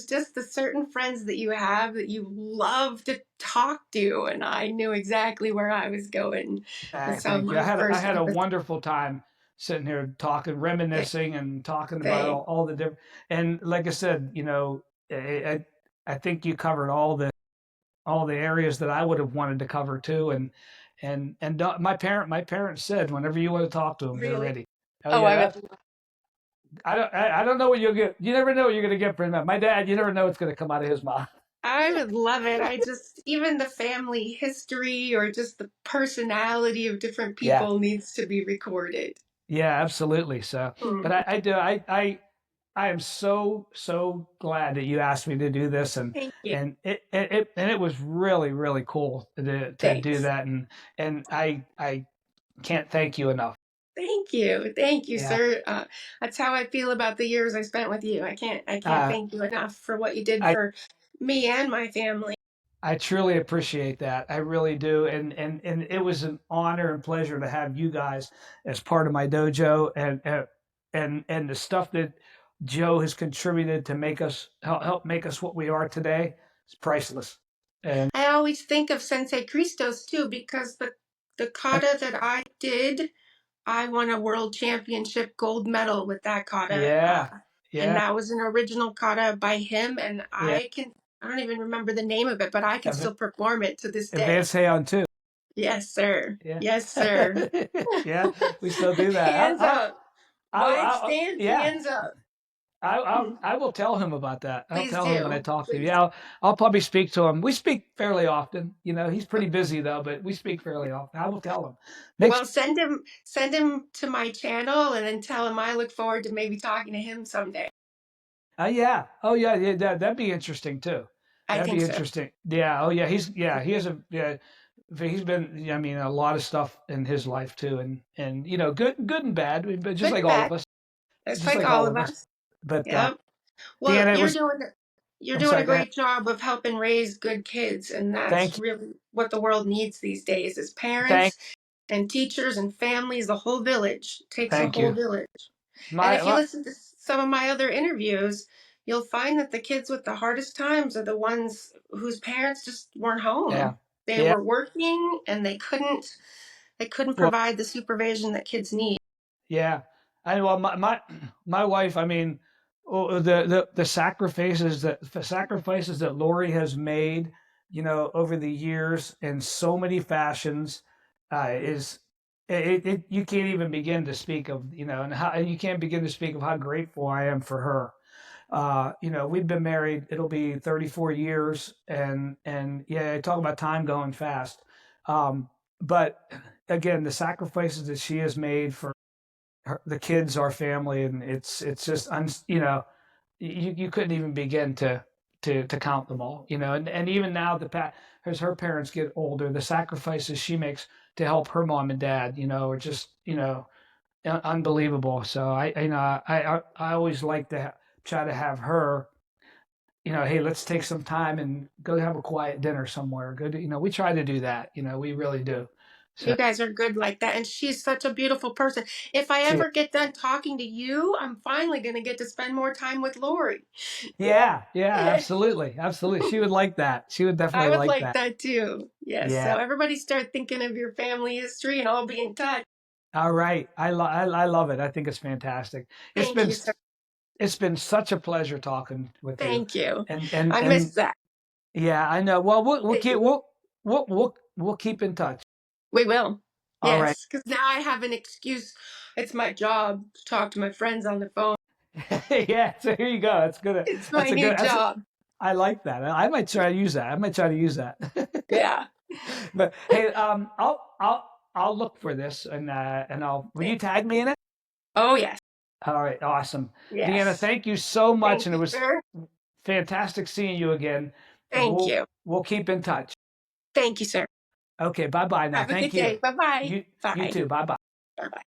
just the certain friends that you have that you love to talk to, and I knew exactly where I was going with some of Thank you. my I first had a episodes. wonderful time sitting here talking, reminiscing, and talking about Thanks. all the different. And like I said, I think you covered all the areas that I would have wanted to cover too. And my parents said, whenever you want to talk to them, they're Really? ready. Oh Oh, yeah, I would. I don't know what you'll get. You never know what you're going to get from them. My dad, you never know what's going to come out of his mouth. I would love it. I just, even the family history or just the personality of different Yeah, people needs to be recorded. yeah, absolutely. So, but Mm. I am so glad that you asked me to do this, Thank you. and it was really cool to do Thanks. that, and I can't thank you enough. Thank you. Thank you, Yeah, sir. That's how I feel about the years I spent with you. I can't uh, thank you enough for what you did I for me and my family. I truly appreciate that. I really do. And it was an honor and pleasure to have you guys as part of my dojo and the stuff that Joe has contributed to make us help make us what we are today is priceless. And I always think of Sensei Christos too because the kata that I did, I won a world championship gold medal with that kata. yeah, And yeah, that was an original kata by him. And yeah. I don't even remember the name of it, but I can Adv- still perform it to this day. Advanced Heian too. Yes, sir. Yeah. Yes, sir. Yeah, we still do that. Hands up. Wide stance, Yeah. hands up. I will tell him about that. I'll Please tell him when I do. talk to him. Please. Yeah, I'll probably speak to him. We speak fairly often. He's pretty busy though, but we speak fairly often. I will tell him. Next, Well, send him to my channel and then tell him I look forward to maybe talking to him someday. yeah, oh yeah, yeah, that'd be interesting too. I That'd think be so. interesting. Yeah, oh yeah, he has a yeah, he's been. I mean, a lot of stuff in his life too, and good and bad, but just Good like and all bad. of us, Just just like like all all of of us. us. But Yep. Well, Deanna, it you're was. doing you're I'm doing a sorry. Go ahead. great job of helping raise good kids, and that's Thank you. really what the world needs these days is Thank parents and teachers and families, the whole village. It takes a thank whole you. village. And if you My listen to some of my other interviews, you'll find that the kids with the hardest times are the ones whose parents just weren't yeah home. They yeah. were working and they couldn't Well, provide the supervision that kids need. yeah. I well, my wife. I mean, the sacrifices that Lori has made, over the years in so many fashions, is you can't even begin to speak of, and you can't begin to speak of how grateful I am for her. We've been married. It'll be 34 years, and yeah, talk about time going fast. But again, the sacrifices that she has made for the kids, our family, and it's just you couldn't even begin to count them all, and even now as her parents get older, the sacrifices she makes to help her mom and dad, are just unbelievable. So I always like to try to have her, hey, let's take some time and go have a quiet dinner somewhere. Go to, we try to do that, we really do. So You guys are good like that. And she's such a beautiful person. If I she ever get done talking to you, I'm finally going to get to spend more time with Lori. Yeah, yeah, absolutely, absolutely. She would like that. She would I definitely would like like that. that too. Yes. Yeah. So everybody start thinking of your family history and I'll be in touch. All right. I love it. I think it's fantastic. It's Thank been you, sir. it's been such a pleasure talking with you. Thank you. And I miss that. yeah, I know. Well, we'll keep in touch. We will. All right. Yes. Because now I have an excuse. It's my job to talk to my friends on the phone. Yeah, so here you go. That's good. It's my That's a new good that's job. I like that. I might try to use that. I might try to use that. Yeah. But hey, I'll look for this and will you tag me in it? Oh, yes. All right, awesome. Deanna, Yes. thank you so much, Thank and it you, was sir. fantastic seeing you again. And Thank you. we'll keep in touch. Thank you, sir. Okay, bye bye now. Have a good Thank you. day. Bye-bye. You Bye. too. Bye bye. Bye-bye.